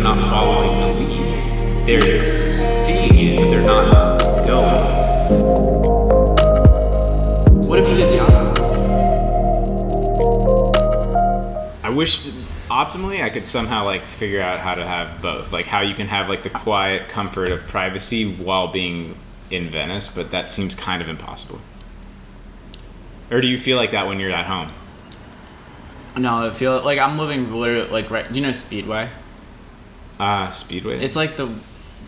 not following the lead. They're seeing it, but they're not going. What if you did the opposite? I wish optimally I could somehow like figure out how to have both, like how you can have like the quiet comfort of privacy while being in Venice, but that seems kind of impossible. Or do you feel like that when you're at home? No, I feel like I'm living literally like right. Do you know Speedway? Speedway? It's like the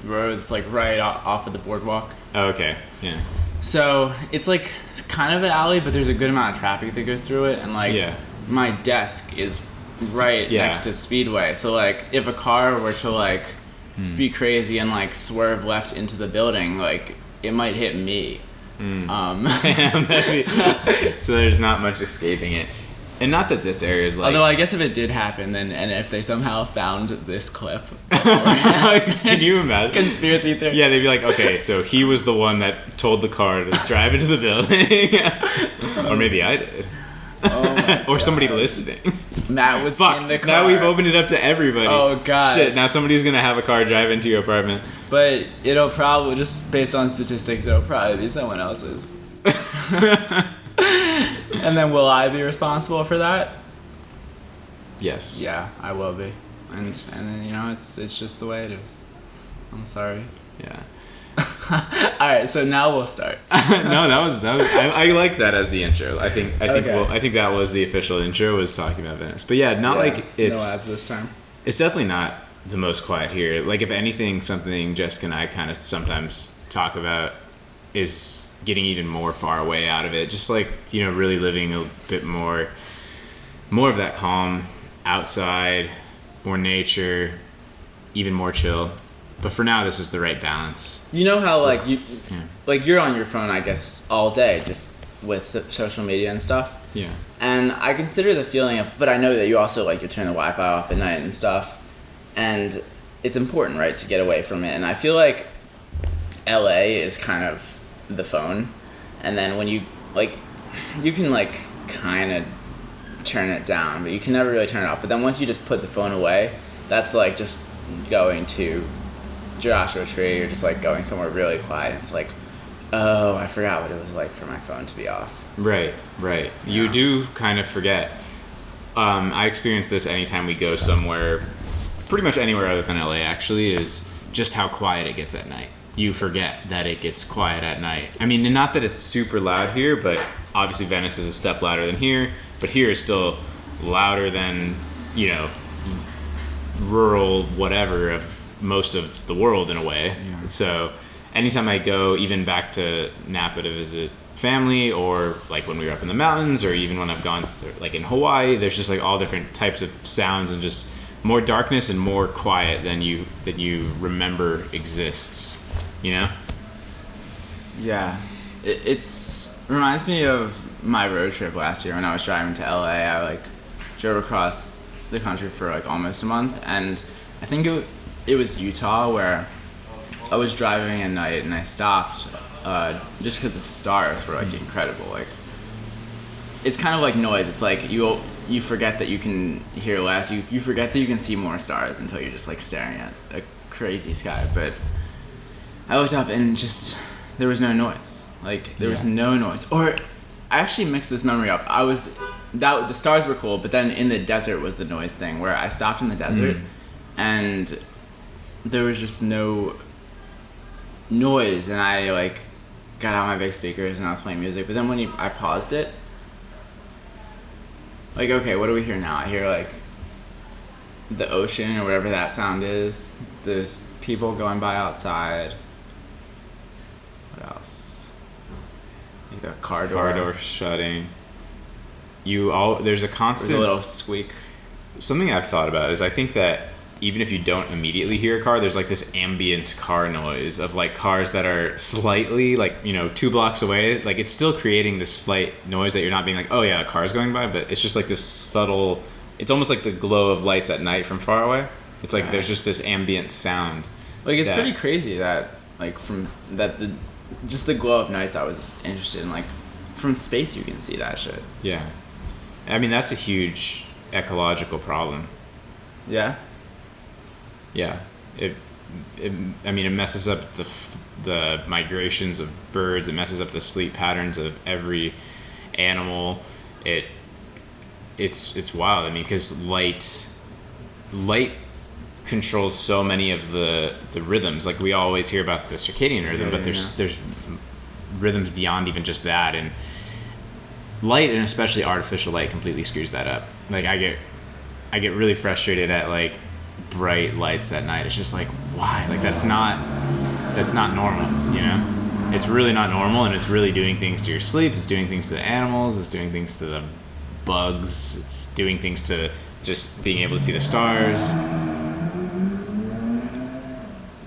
road that's like right off of the boardwalk. Oh, okay, yeah. So it's like kind of an alley, but there's a good amount of traffic that goes through it, and like my desk is right next to Speedway. So like if a car were to like be crazy and like swerve left into the building, like it might hit me. So there's not much escaping it. And not that this area is like... Although I guess if it did happen, then, and if they somehow found this clip... Can you imagine? Conspiracy theory. Yeah, they'd be like, okay, so he was the one that told the car to drive into the building. Or maybe I did. Oh or somebody listening. Matt was in the car. Now we've opened it up to everybody. Oh, God. Shit, now somebody's going to have a car drive into your apartment. But it'll probably, just based on statistics, it'll probably be someone else's. And then will I be responsible for that? Yes. Yeah, I will be. And then, you know, it's just the way it is. I'm sorry. Yeah. All right, so now we'll start. No, that was I like that as the intro. I think that was the official intro, was talking about Venice. But yeah, like it's no ads this time. It's definitely not the most quiet here. Like if anything, something Jessica and I kind of sometimes talk about is getting even more far away out of it. Just like, you know, really living a bit more of that calm outside, more nature, even more chill. But for now, this is the right balance. You know how like you're on your phone, I guess, all day just with social media and stuff. Yeah. And I consider the feeling of, but I know that you also like you turn the Wi-Fi off at night and stuff, and it's important, right, to get away from it. And I feel like LA is kind of the phone, and then when you can like kind of turn it down, but you can never really turn it off. But then once you just put the phone away, that's like just going to Joshua Tree or just like going somewhere really quiet. It's like, oh, I forgot what it was like for my phone to be off. Right. You do kind of forget. I experience this anytime we go somewhere, pretty much anywhere other than LA actually, is just how quiet it gets at night. You forget that it gets quiet at night. I mean, not that it's super loud here, but obviously Venice is a step louder than here, but here is still louder than, you know, rural whatever of most of the world in a way. Yeah. So anytime I go, even back to Napa to visit family, or like when we were up in the mountains, or even when I've gone like in Hawaii, there's just like all different types of sounds and just more darkness and more quiet than you remember exists. You know? Yeah. It reminds me of my road trip last year when I was driving to LA. I like drove across the country for like almost a month, and I think it was Utah where I was driving at night and I stopped just because the stars were like incredible. Like it's kind of like noise. It's like you forget that you can hear less. You forget that you can see more stars until you're just like staring at a crazy sky. But I looked up and just there was no noise. Like there was no noise. Or I actually mixed this memory up. The stars were cool, but then in the desert was the noise thing where I stopped in the desert and there was just no noise, and I like got out my big speakers and I was playing music. But then when I paused it, like, okay, what do we hear now? I hear like the ocean or whatever that sound is. There's people going by outside. What else? Like the car door shutting. There's a constant. There's a little squeak. Something I've thought about is I think that even if you don't immediately hear a car, there's like this ambient car noise of like cars that are slightly like, you know, 2 blocks away. Like it's still creating this slight noise that you're not being like, oh yeah, a car's going by, but it's just like this subtle. It's almost like the glow of lights at night from far away. It's like there's just this ambient sound. Like it's pretty crazy that like from that just the glow of nights I was interested in. Like from space you can see that shit. Yeah, I mean that's a huge ecological problem. Yeah. Yeah. It I mean, it messes up the migrations of birds. It messes up the sleep patterns of every animal. It's wild. I mean, because light controls so many of the rhythms. Like we always hear about the circadian rhythm, but there's rhythms beyond even just that. And light, and especially artificial light, completely screws that up. Like I get really frustrated at like bright lights at night. It's just like, why? Like that's not normal, you know? It's really not normal, and it's really doing things to your sleep. It's doing things to the animals. It's doing things to the bugs. It's doing things to just being able to see the stars.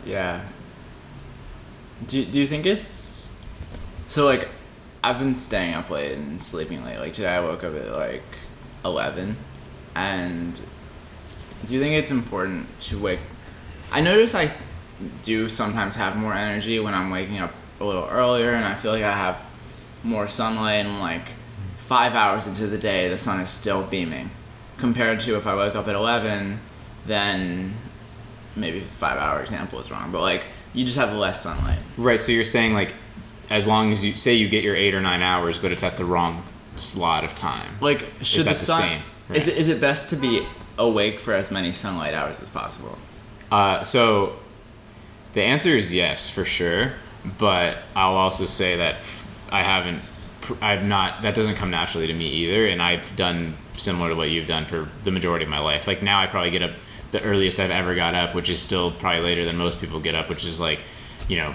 Yeah. Do you think it's so like I've been staying up late and sleeping late. Like today I woke up at like 11, and do you think it's important to wake? I notice I do sometimes have more energy when I'm waking up a little earlier, and I feel like I have more sunlight, and like 5 hours into the day the sun is still beaming, compared to if I wake up at 11, then maybe 5 hour example is wrong, but like you just have less sunlight. Right. So you're saying like, as long as you say you get your 8 or 9 hours, but it's at the wrong slot of time. Like should the sun? Same? Right. Is it best to be awake for as many sunlight hours as possible? So the answer is yes, for sure. But I'll also say that that doesn't come naturally to me either. And I've done similar to what you've done for the majority of my life. Like now I probably get up the earliest I've ever got up, which is still probably later than most people get up, which is like, you know,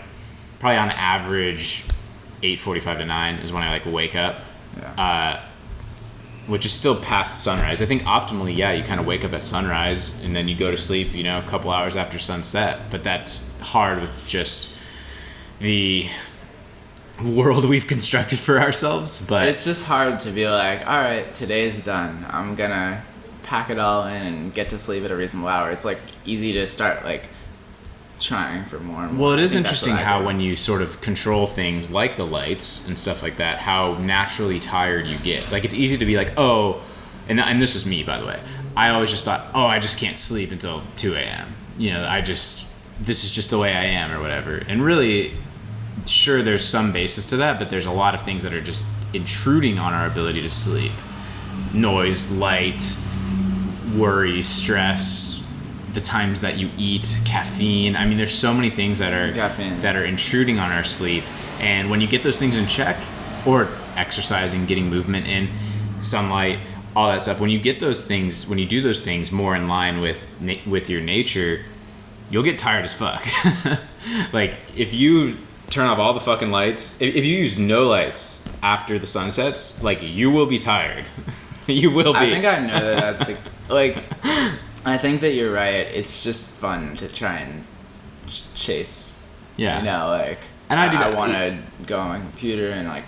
probably on average 8:45 to 9 is when I like wake up. Yeah. Which is still past sunrise. I think optimally, yeah, you kind of wake up at sunrise and then you go to sleep, you know, a couple hours after sunset. But that's hard with just the world we've constructed for ourselves. But it's just hard to be like, all right, today's done. I'm gonna pack it all in and get to sleep at a reasonable hour. It's like easy to start like trying for more and more. Well, it is interesting how when you sort of control things like the lights and stuff like that, how naturally tired you get. Like it's easy to be like, oh, and this was me, by the way. I always just thought, oh, I just can't sleep until 2 a.m. You know, this is just the way I am or whatever. And really, sure, there's some basis to that, but there's a lot of things that are just intruding on our ability to sleep. Noise, light, worry, stress, the times that you eat, caffeine. I mean, there's so many things that are intruding on our sleep. And when you get those things in check, or exercising, getting movement in, sunlight, all that stuff, when you do those things more in line with your nature, you'll get tired as fuck. Like if you turn off all the fucking lights, if you use no lights after the sun sets, like you will be tired. You will be. I think I know that's the like. I think that you're right. It's just fun to try and chase. Yeah. You know, like. And I do that. I want to go on my computer and like,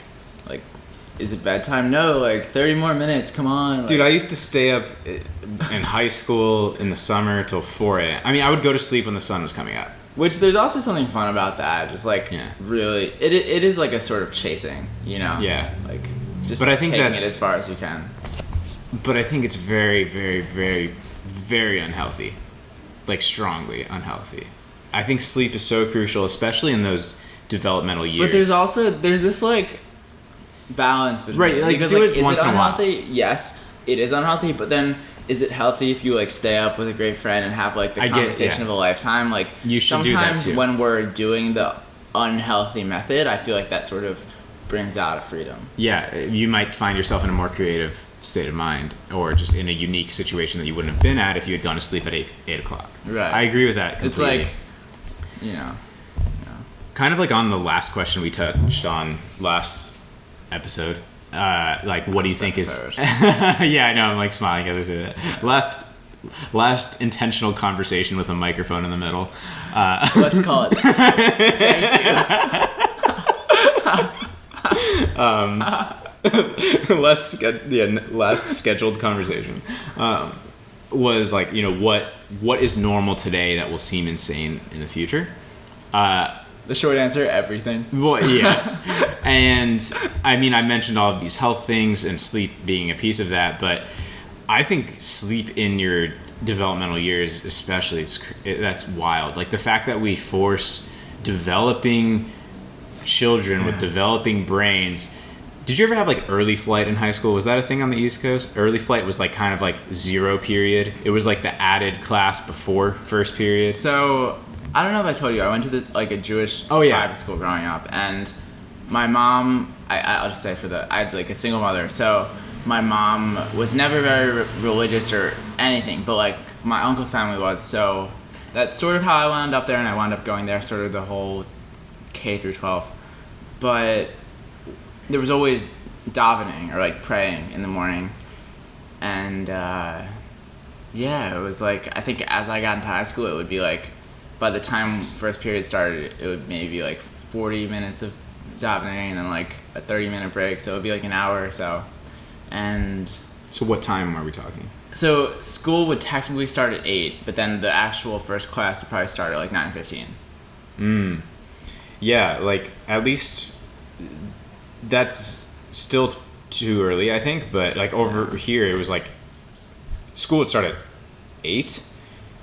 is it bedtime? No, like 30 more minutes. Come on. Like, dude, I used to stay up in high school in the summer till 4 a.m. I mean, I would go to sleep when the sun was coming up. Which there's also something fun about that. Just like really, it is like a sort of chasing. You know. Yeah. Like just but I think taking it as far as you can. But I think it's very, very, very, very unhealthy. Like strongly unhealthy. I think sleep is so crucial, especially in those developmental years. But there's this like balance between right, like because do like it once in a while. Yes, it is unhealthy, but then is it healthy if you like stay up with a great friend and have like the conversation of a lifetime? Like you should do that too. Sometimes when we're doing the unhealthy method, I feel like that sort of brings out a freedom. Yeah, you might find yourself in a more creative state of mind, or just in a unique situation that you wouldn't have been at if you had gone to sleep at 8 o'clock. Right. I agree with that completely. It's like, you know. Kind of like on the last question we touched on last episode, like what do you think is yeah, I know, I'm like smiling as I say that. Last intentional conversation with a microphone in the middle. Let's call it. Thank you. Last scheduled conversation was like, you know, what is normal today that will seem insane in the future? The short answer, everything. Well, yes. And I mean, I mentioned all of these health things and sleep being a piece of that, but I think sleep in your developmental years, especially, that's wild. Like the fact that we force developing children with developing brains. Did you ever have like early flight in high school? Was that a thing on the East Coast? Early flight was like kind of like zero period. It was like the added class before first period. So I don't know if I told you, I went to a Jewish private school growing up, and my mom, I'll just say I had like a single mother, so my mom was never very religious or anything, but like my uncle's family was, so that's sort of how I wound up there, and I wound up going there sort of the whole K through 12. But there was always davening or like praying in the morning, and it was like, I think as I got into high school, it would be like, by the time first period started, it would maybe be like 40 minutes of davening and then like a 30-minute break, so it would be like an hour or so. And so what time are we talking? So school would technically start at 8, but then the actual first class would probably start at like 9:15. Yeah, like at least that's still too early, I think, but like over here it was like school would start at 8,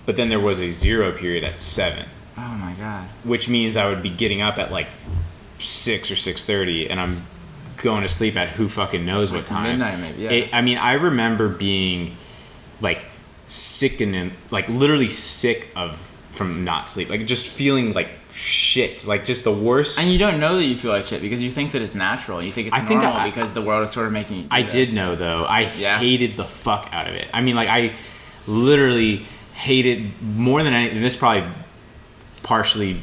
but then there was a zero period at 7. Oh my god. Which means I would be getting up at like 6 or 6:30, and I'm going to sleep at who fucking knows what time. Midnight maybe, yeah. I mean, I remember being like literally sick from not sleep, like just feeling like shit, like just the worst. And you don't know that you feel like shit because you think that it's natural. You think it's normal because the world is sort of making you do this. Did know though. I hated the fuck out of it. I mean, like I literally hated more than anything. This probably partially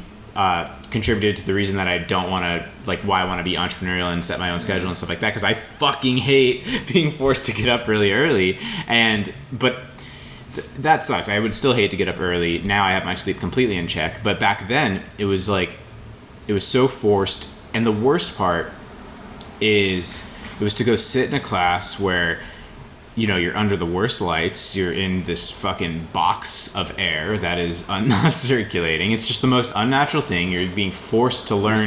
contributed to the reason that I don't want to, like, why I want to be entrepreneurial and set my own schedule and stuff like that, because I fucking hate being forced to get up really early. But that sucks. I would still hate to get up early. Now I have my sleep completely in check. But back then, it was like, it was so forced. And the worst part is, it was to go sit in a class where, you know, you're under the worst lights. You're in this fucking box of air that is not circulating. It's just the most unnatural thing. You're being forced to learn.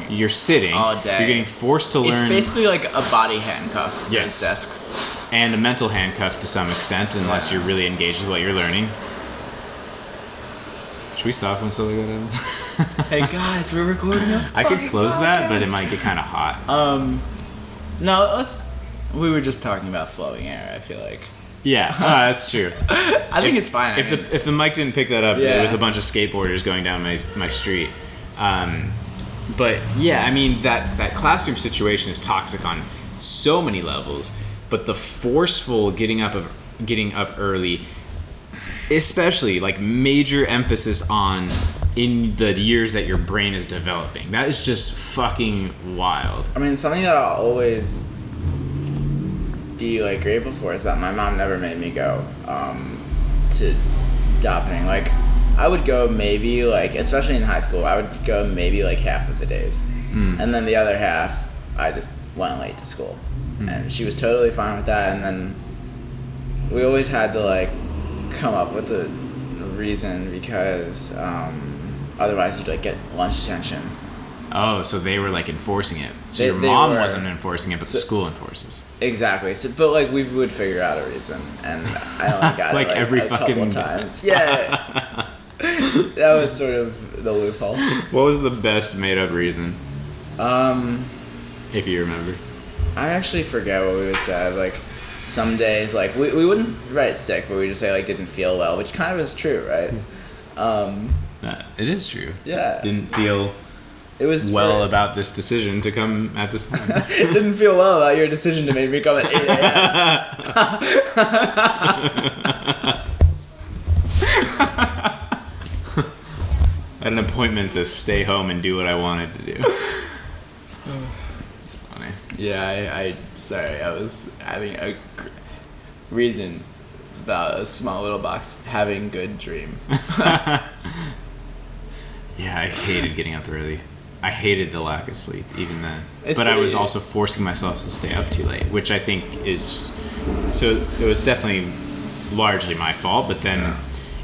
You're sitting all day. You're getting forced to learn. It's basically like a body handcuff. Yes. These desks. And a mental handcuff to some extent, unless you're really engaged with what you're learning. Should we stop when something like that happens? Hey guys, we're recording a I could close podcast. that, but it might get kind of hot. No, we were just talking about flowing air, I feel like. Yeah, that's true. I think it's fine. If the mic didn't pick that up, there was a bunch of skateboarders going down my street. But yeah, I mean, that classroom situation is toxic on so many levels. But the forceful getting up early, especially like major emphasis on in the years that your brain is developing. That is just fucking wild. I mean, something that I'll always be like grateful for is that my mom never made me go to davening. Like, I would go maybe, like, especially in high school, I would go maybe like half of the days, and then the other half I just went late to school, and she was totally fine with that. And then we always had to like come up with a reason because otherwise you'd like get lunch detention. Oh, so they were like enforcing it. So your mom wasn't enforcing it, but the school enforces. Exactly. So, but like we would figure out a reason, and I only got like it like every a fucking couple times. Yeah. That was sort of the loophole. What was the best made up reason? If you remember. I actually forget what we would say. Like, some days, like, we wouldn't write sick, but we just say, like, didn't feel well, which kind of is true, right? It is true. Yeah. Didn't feel about this decision to come at this time. Didn't feel well about your decision to make me come at 8 a.m. I had an appointment to stay home and do what I wanted to do. It's funny. Yeah, sorry, I was having a reason. It's about a small little box. Having good dream. Yeah, I hated getting up early. I hated the lack of sleep, even then. But I was also forcing myself to stay up too late, which I think is... So it was definitely largely my fault, but then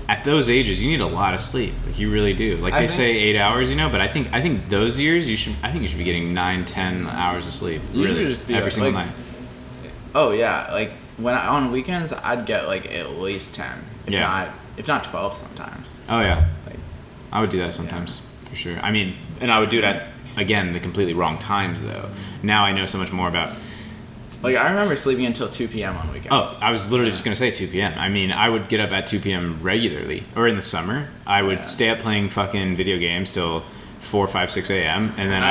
at those ages, you need a lot of sleep. Like, you really do. Like, they say 8 hours, you know, but I think those years, you should be getting 9-10 hours of sleep. Really, just be every single night. Oh, yeah. Like, on weekends, I'd get, like, at least 10. if not 12 sometimes. Oh yeah, Like, I would do that sometimes for sure. I mean, and I would do it at, again, the completely wrong times though. Now I know so much more about. Like, I remember sleeping until 2 p.m. on weekends. Oh, I was literally just gonna say 2 p.m. I mean, I would get up at 2 p.m. regularly, or in the summer, I would stay up playing fucking video games till 4, 5, 6 a.m. and then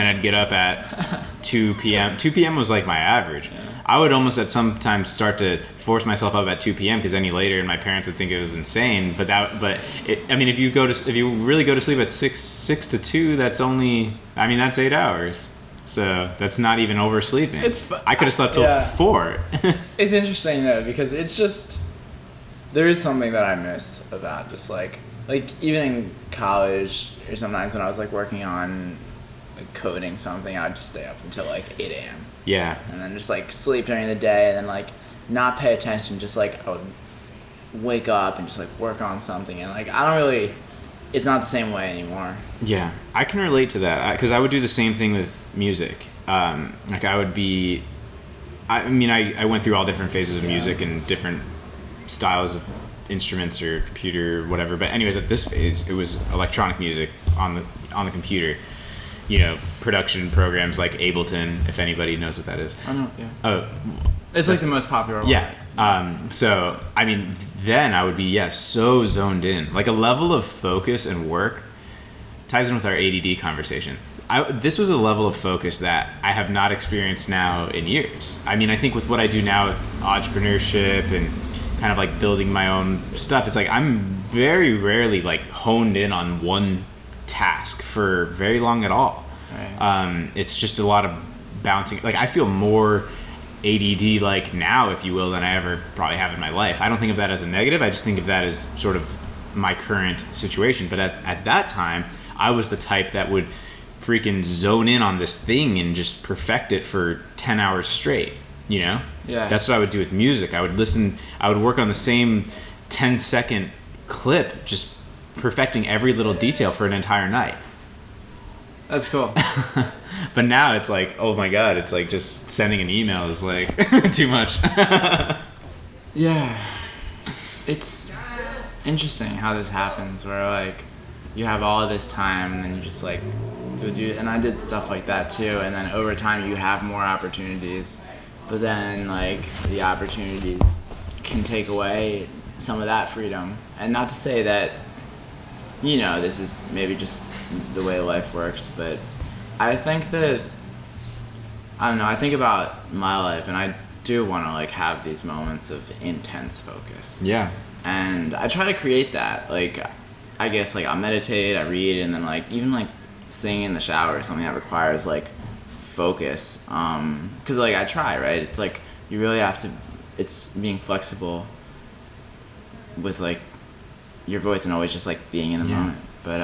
I'd get up at 2 p.m. 2 p.m. was like my average. Yeah. I would almost at some times start to force myself up at 2 p.m. because any later, and my parents would think it was insane. I mean, if you really go to sleep at 6 to 2, that's 8 hours. So that's not even oversleeping. I could have slept till 4. It's interesting though, because it's just, there is something that I miss about just like even in college, or sometimes when I was like working on like coding something, I'd just stay up until like 8 a.m. Yeah. And then just like sleep during the day, and then like not pay attention, just like I would wake up and just like work on something, and like it's not the same way anymore. Yeah, I can relate to that because I would do the same thing with music. Like I went through all different phases of music and different styles of instruments or computer or whatever. But anyways, at this phase, it was electronic music on the computer. You know, production programs like Ableton, if anybody knows what that is. I know, yeah. Oh, it's like the most popular one. Yeah. So, I mean, then I would be, so zoned in. Like a level of focus and work ties in with our ADD conversation. This was a level of focus that I have not experienced now in years. I mean, I think with what I do now with entrepreneurship and kind of like building my own stuff, it's like I'm very rarely like honed in on one task for very long at all. Right. It's just a lot of bouncing. Like I feel more ADD like now, if you will, than I ever probably have in my life. I don't think of that as a negative. I just think of that as sort of my current situation. But at that time, I was the type that would freaking zone in on this thing and just perfect it for 10 hours straight, you know? Yeah. That's what I would do with music. I would work on the same 10-second clip, just perfecting every little detail for an entire night. That's cool. But now it's like, oh my god, it's like just sending an email is like too much. Yeah. It's interesting how this happens, where like you have all of this time and then you just like do, and I did stuff like that too, and then over time you have more opportunities, but then like the opportunities can take away some of that freedom. And not to say that, you know, this is maybe just the way life works, but I think that, I don't know, I think about my life and I do want to like have these moments of intense focus. Yeah. And I try to create that. Like, I guess like I'll meditate, I read, and then like even like singing in the shower or something that requires like focus. 'Cause like I try, right? It's like you really have to, it's being flexible with like your voice and always just like being in the moment. But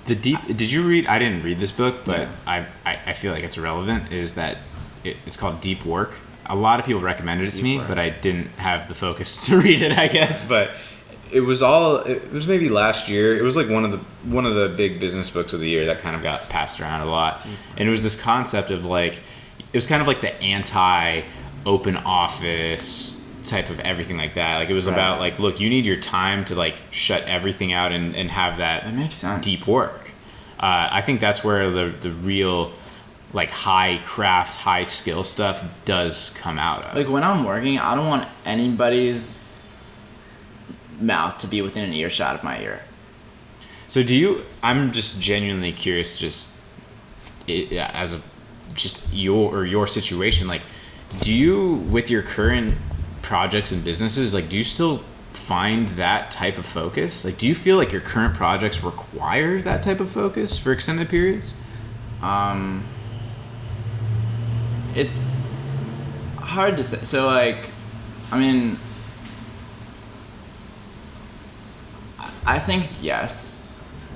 did you read, I didn't read this book, but I feel like it's relevant, is that it's called Deep Work. A lot of people recommended it to me, but I didn't have the focus to read it, I guess. But it was maybe last year. It was like one of the big business books of the year that kind of got passed around a lot. And it was this concept of like, it was kind of like the anti-open office type of everything like that. Like it was about like, look, you need your time to like shut everything out and have that makes sense. Deep work. I think that's where the real like high craft, high skill stuff does come out of. Like when I'm working, I don't want anybody's mouth to be within an earshot of my ear. So I'm just genuinely curious, just your situation, like do you, with your current projects and businesses, like do you still find that type of focus? Like do you feel like your current projects require that type of focus for extended periods? It's hard to say. So like, I mean, I think yes.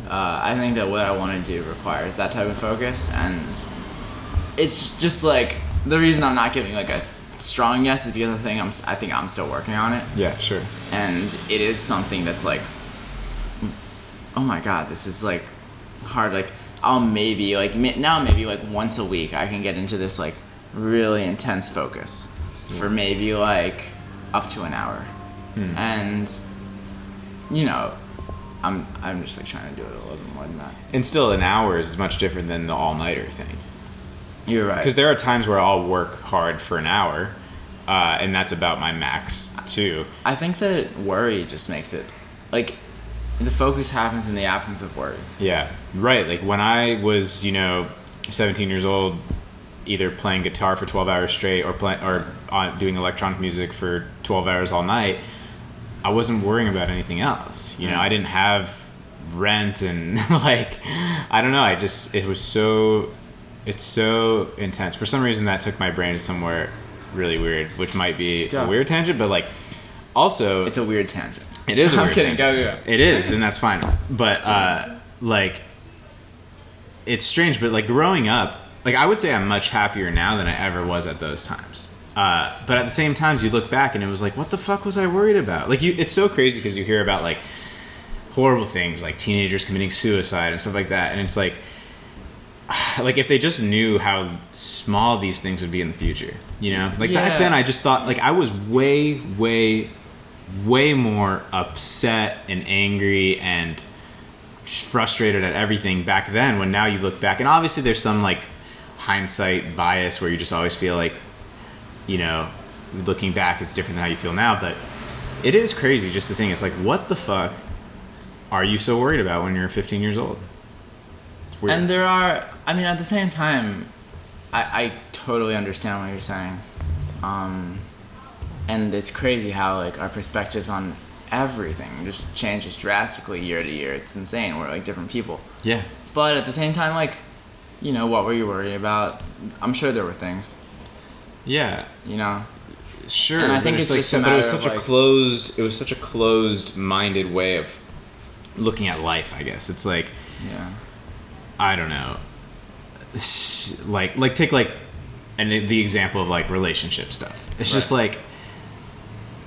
I think that what I want to do requires that type of focus, and it's just like the reason I'm not giving like a strong yes is because I think I'm still working on it. Yeah, sure. And it is something that's like, oh my god, this is like hard. Like I'll maybe like maybe like once a week I can get into this like really intense focus for maybe like up to an hour. And, you know, I'm just like trying to do it a little bit more than that. And still, an hour is much different than the all-nighter thing. You're right. Because there are times where I'll work hard for an hour, and that's about my max too. I think that worry just makes it, like, the focus happens in the absence of worry. Yeah, right. Like when I was, 17 years old, either playing guitar for 12 hours straight or doing electronic music for 12 hours all night, I wasn't worrying about anything else. I didn't have rent and like, I don't know. It's so intense. For some reason that took my brain somewhere really weird, which might be a weird tangent, but like also it's a weird tangent. It is a weird tangent. Go. It is, and that's fine. But like it's strange, but like growing up, like I would say I'm much happier now than I ever was at those times. But at the same times you look back and it was like, what the fuck was I worried about? Like it's so crazy because you hear about like horrible things like teenagers committing suicide and stuff like that, and it's like if they just knew how small these things would be in the future, back then I just thought like I was way more upset and angry and frustrated at everything back then, when now you look back and obviously there's some like hindsight bias where you just always feel like looking back is different than how you feel now, but it is crazy just to think it's like, what the fuck are you so worried about when you're 15 years old? It's weird. And there are, at the same time, I totally understand what you're saying. And it's crazy how like our perspectives on everything just changes drastically year to year. It's insane. We're like different people. Yeah. But at the same time, like, what were you worried about? I'm sure there were things. Yeah. Sure. And I think it's like just a matter of it was such a closed-minded way of looking at life, I guess. It's like, I don't know. Like take like the example of like relationship stuff. It's just like,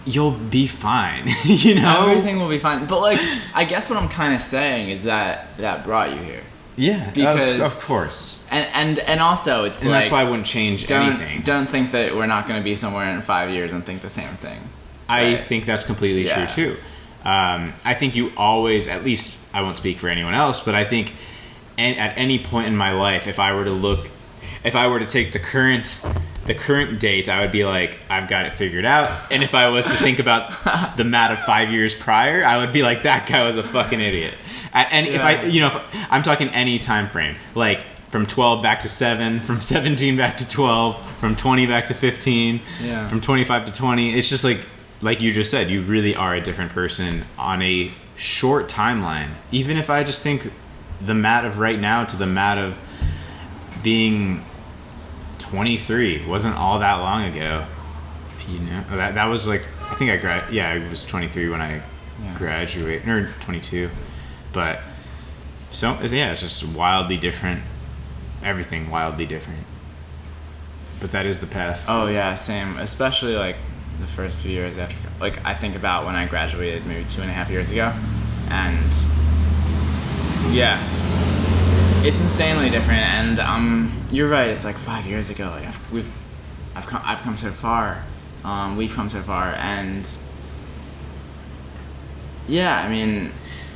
you'll be fine, Everything will be fine. But like, I guess what I'm kind of saying is that brought you here. Yeah, because of course. And also it's and like, that's why I wouldn't change anything. Don't think that we're not going to be somewhere in 5 years and think the same thing. I think that's completely true too. I think you always, at least I won't speak for anyone else, but I think at any point in my life, if I were to take the current date, I would be like, I've got it figured out. And if I was to think about the Matt of 5 years prior, I would be like, that guy was a fucking idiot. And if I'm talking any time frame, like from 12 back to 7, from 17 back to 12, from 20 back to 15, from 25 to 20, it's just like you just said, you really are a different person on a short timeline. Even if I just think the Matt of right now to the Matt of being 23 wasn't all that long ago. That was like, I think I was 23 when I graduated, or 22. But so it's just wildly different. Everything wildly different. But that is the path. Oh yeah, same. Especially like the first few years after. Like I think about when I graduated maybe 2.5 years ago, and it's insanely different. And you're right. It's like 5 years ago. Like I've come so far. We've come so far, and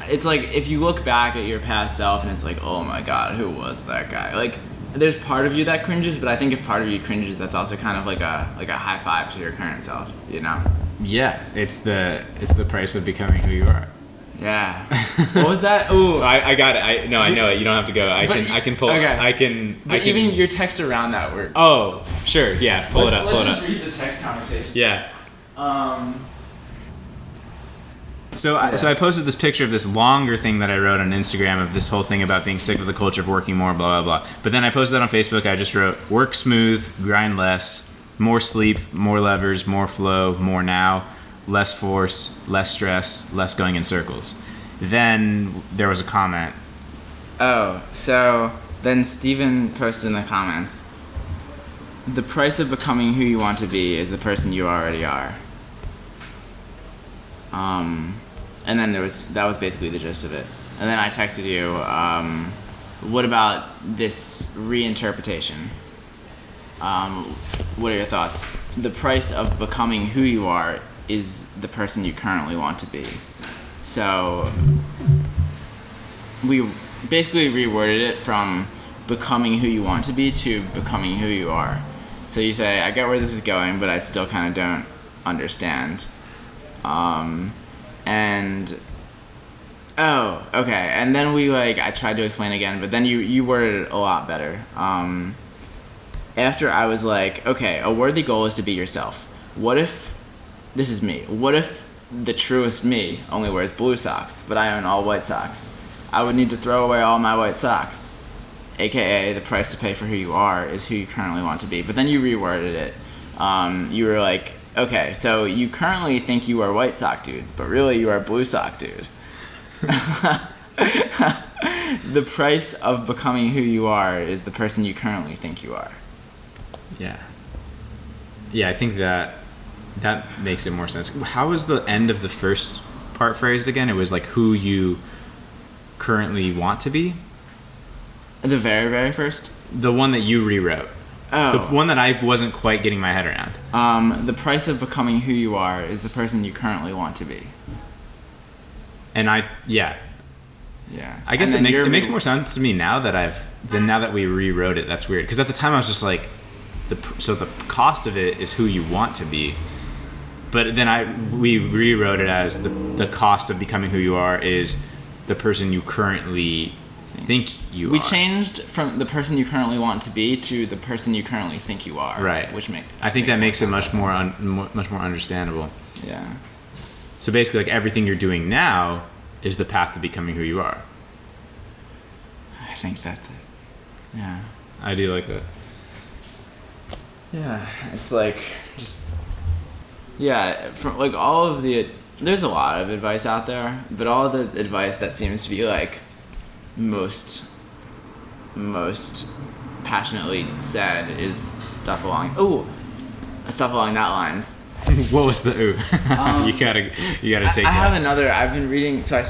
it's like if you look back at your past self and it's like, oh my god, who was that guy? Like there's part of you that cringes, but I think if part of you cringes, that's also kind of like a high five to your current self, Yeah, it's the price of becoming who you are. Yeah. What was that? Ooh, I got it. I know it. You don't have to go. I can pull. Okay. But even your text around that were. Oh, sure. Yeah. Pull it up. Let's just read the text conversation. Yeah. So I posted this picture of this longer thing that I wrote on Instagram of this whole thing about being sick of the culture of working more, blah, blah, blah. But then I posted that on Facebook. I just wrote, work smooth, grind less, more sleep, more levers, more flow, more now, less force, less stress, less going in circles. Then there was a comment. Oh, so then Steven posted in the comments, the price of becoming who you want to be is the person you already are. And then that was basically the gist of it. And then I texted you, what about this reinterpretation? What are your thoughts? The price of becoming who you are is the person you currently want to be. So we basically reworded it from becoming who you want to be to becoming who you are. So you say, I get where this is going, but I still kind of don't understand. And oh, okay. And then I tried to explain again, but then you worded it a lot better. After I was like, okay, a worthy goal is to be yourself. What if, this is me, what if the truest me only wears blue socks, but I own all white socks? I would need to throw away all my white socks. AKA, the price to pay for who you are is who you currently want to be. But then you reworded it. You were like, okay, so you currently think you are white sock dude, but really you are blue sock dude. The price of becoming who you are is the person you currently think you are. Yeah. Yeah, I think that makes it more sense. How was the end of the first part phrased again? It was like who you currently want to be? The very, very first? The one that you rewrote. Oh. The one that I wasn't quite getting my head around. The price of becoming who you are is the person you currently want to be. And yeah. I guess it makes more sense to me now that we rewrote it. That's weird. Because at the time I was just like, so the cost of it is who you want to be. But then we rewrote it as the cost of becoming who you are is the person you currently think you are. We changed from the person you currently want to be to the person you currently think you are. Right. I think that makes it much more understandable. Yeah. So basically, like everything you're doing now is the path to becoming who you are. I think that's it. Yeah. I do like that. Yeah, it's like from like all of there's a lot of advice out there, but all the advice that seems to be like most passionately said is stuff along that lines. What was the ooh? You gotta take. I have another. I've been reading. So I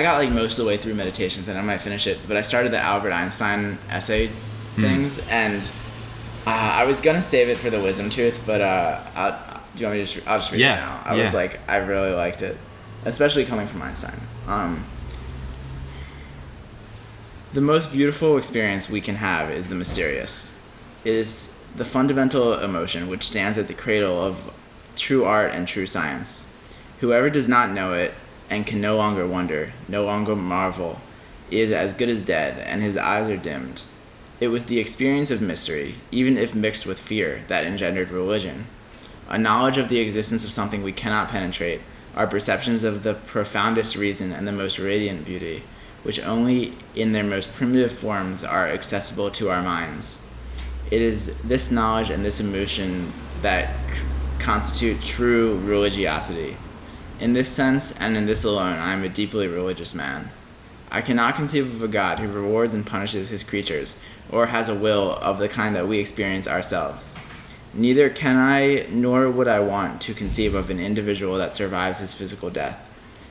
got like most of the way through Meditations, and I might finish it. But I started the Albert Einstein essay things, and I was gonna save it for the Wisdom Tooth, but do you want me to? I'll just read it now. I was like, I really liked it, especially coming from Einstein. The most beautiful experience we can have is the mysterious. It is the fundamental emotion which stands at the cradle of true art and true science. Whoever does not know it and can no longer wonder, no longer marvel, is as good as dead, and his eyes are dimmed. It was the experience of mystery, even if mixed with fear, that engendered religion. A knowledge of the existence of something we cannot penetrate, our perceptions of the profoundest reason and the most radiant beauty, which only in their most primitive forms are accessible to our minds. It is this knowledge and this emotion that constitute true religiosity. In this sense, and in this alone, I am a deeply religious man. I cannot conceive of a God who rewards and punishes his creatures, or has a will of the kind that we experience ourselves. Neither can I, nor would I want to conceive of an individual that survives his physical death.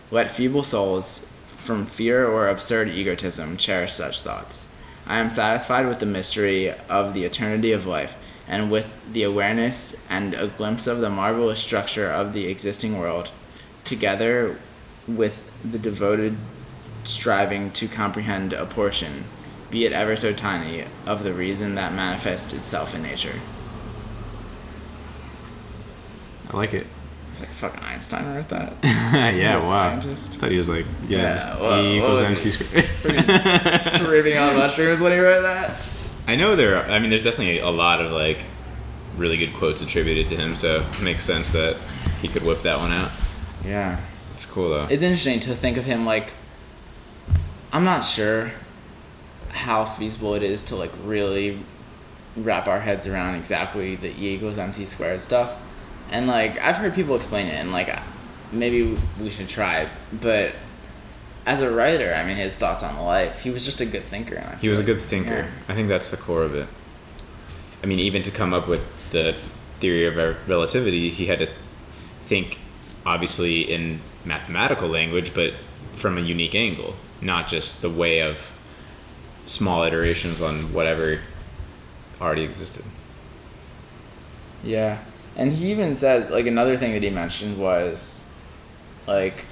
Let feeble souls, from fear or absurd egotism, cherish such thoughts. I am satisfied with the mystery of the eternity of life, and with the awareness and a glimpse of the marvelous structure of the existing world, together with the devoted striving to comprehend a portion, be it ever so tiny, of the reason that manifests itself in nature. I like it. It's like fucking Einstein wrote that. Yeah, wow. Scientist. I thought he was like, E equals MC squared. Tripping on mushrooms when he wrote that. I know there's definitely a lot of like really good quotes attributed to him, so it makes sense that he could whip that one out. Yeah. It's cool though. It's interesting to think of him like, I'm not sure how feasible it is to like really wrap our heads around exactly the E equals MC squared stuff. And like I've heard people explain it, and like maybe we should try it. But as a writer, I mean, his thoughts on life, he was just a good thinker. And he was a good thinker. Yeah. I think that's the core of it. I mean, even to come up with the theory of relativity, he had to think, obviously, in mathematical language, but from a unique angle, not just the way of small iterations on whatever already existed. Yeah. And he even said, like, another thing that he mentioned was, like,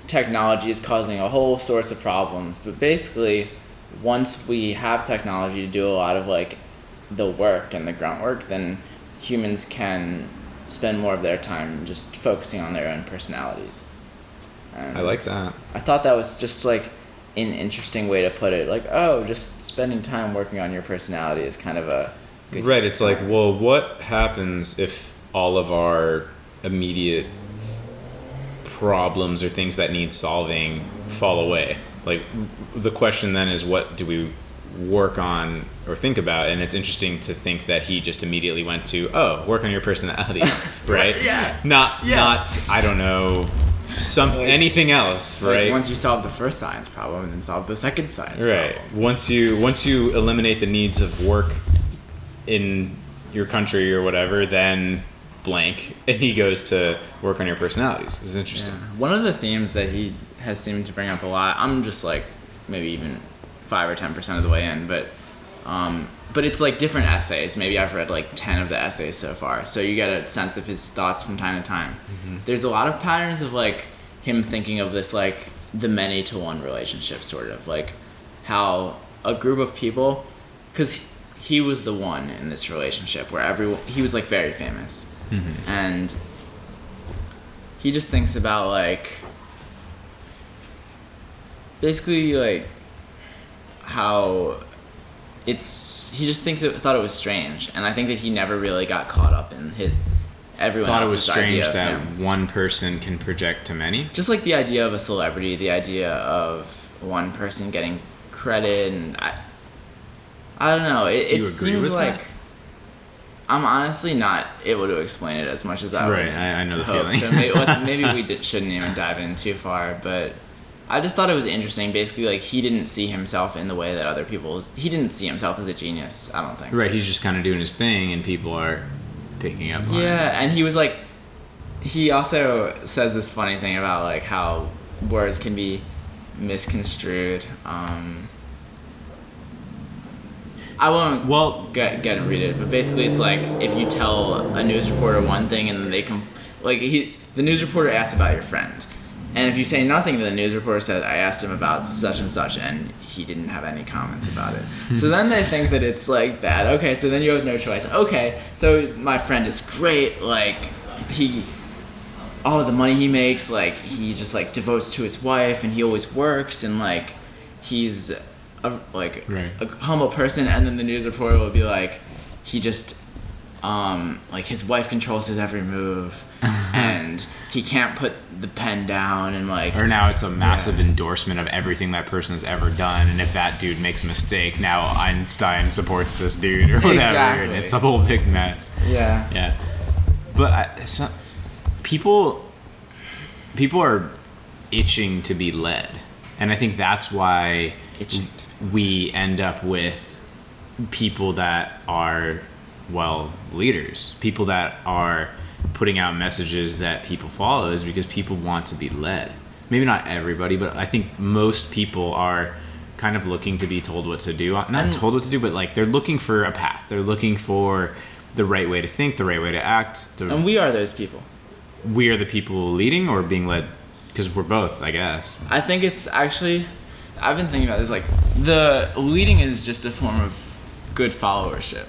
technology is causing a whole source of problems. But basically, once we have technology to do a lot of, like, the work and the grunt work, then humans can spend more of their time just focusing on their own personalities. And I like that. I thought that was just, like, an interesting way to put it. Like, oh, just spending time working on your personality is kind of a good Right, it's like, well, what happens if all of our immediate problems or things that need solving fall away? Like, the question then is, what do we work on or think about? And it's interesting to think that he just immediately went to, work on your personalities, right? Not I don't know, anything else, right? Like, once you solve the first science problem, then solve the second science right problem. Once you eliminate the needs of work in your country or whatever, then blank, and he goes to work on your personalities. It's interesting. One of the themes that he has seemed to bring up a lot, I'm just like maybe even 5 or 10% of the way in, but it's like different essays. Maybe I've read like 10 of the essays so far, so you get a sense of his thoughts from time to time. There's a lot of patterns of like him thinking of this like the many to one relationship, sort of like how a group of people, because he was the one in this relationship where he was like very famous. And he just thinks about like basically like how he just thought it was strange, and I think that he never really got caught up in everyone thought it was else's strange idea of that him. one person can project to many. Just like the idea of a celebrity, the idea of one person getting credit, and I don't know. It Do you agree seems with like that? I'm honestly not able to explain it as much as I would. Right, I know the hope. feeling. So maybe we shouldn't even dive in too far, but I just thought it was interesting. Basically, like, he didn't see himself in the way that other people. He didn't see himself as a genius, I don't think. Right, he's just kind of doing his thing, and people are picking up on it. Yeah, and he was like, he also says this funny thing about like how words can be misconstrued. I won't get and read it, but basically it's like if you tell a news reporter one thing and then the news reporter asks about your friend, and if you say nothing, then the news reporter says, I asked him about such and such, and he didn't have any comments about it. So then they think that it's like bad. Okay, so then you have no choice. Okay, so my friend is great. Like, all of the money he makes, like, he just like devotes to his wife, and he always works, and like he's a humble person. And then the news reporter will be like, he just like his wife controls his every move, and he can't put the pen down, and like, or now it's a massive endorsement of everything that person has ever done, and if that dude makes a mistake, now Einstein supports this dude or whatever. Exactly. And it's a whole big mess. Yeah. But people are itching to be led, and I think that's why we end up with people that are, well, leaders, people that are putting out messages that people follow, is because people want to be led. Maybe not everybody, but I think most people are kind of looking to be told what to do. Not told what to do, but like they're looking for a path. They're looking for the right way to think, the right way to act. And we are those people. We are the people leading or being led? Because we're both, I guess. I think it's actually, I've been thinking about this, like, the leading is just a form of good followership.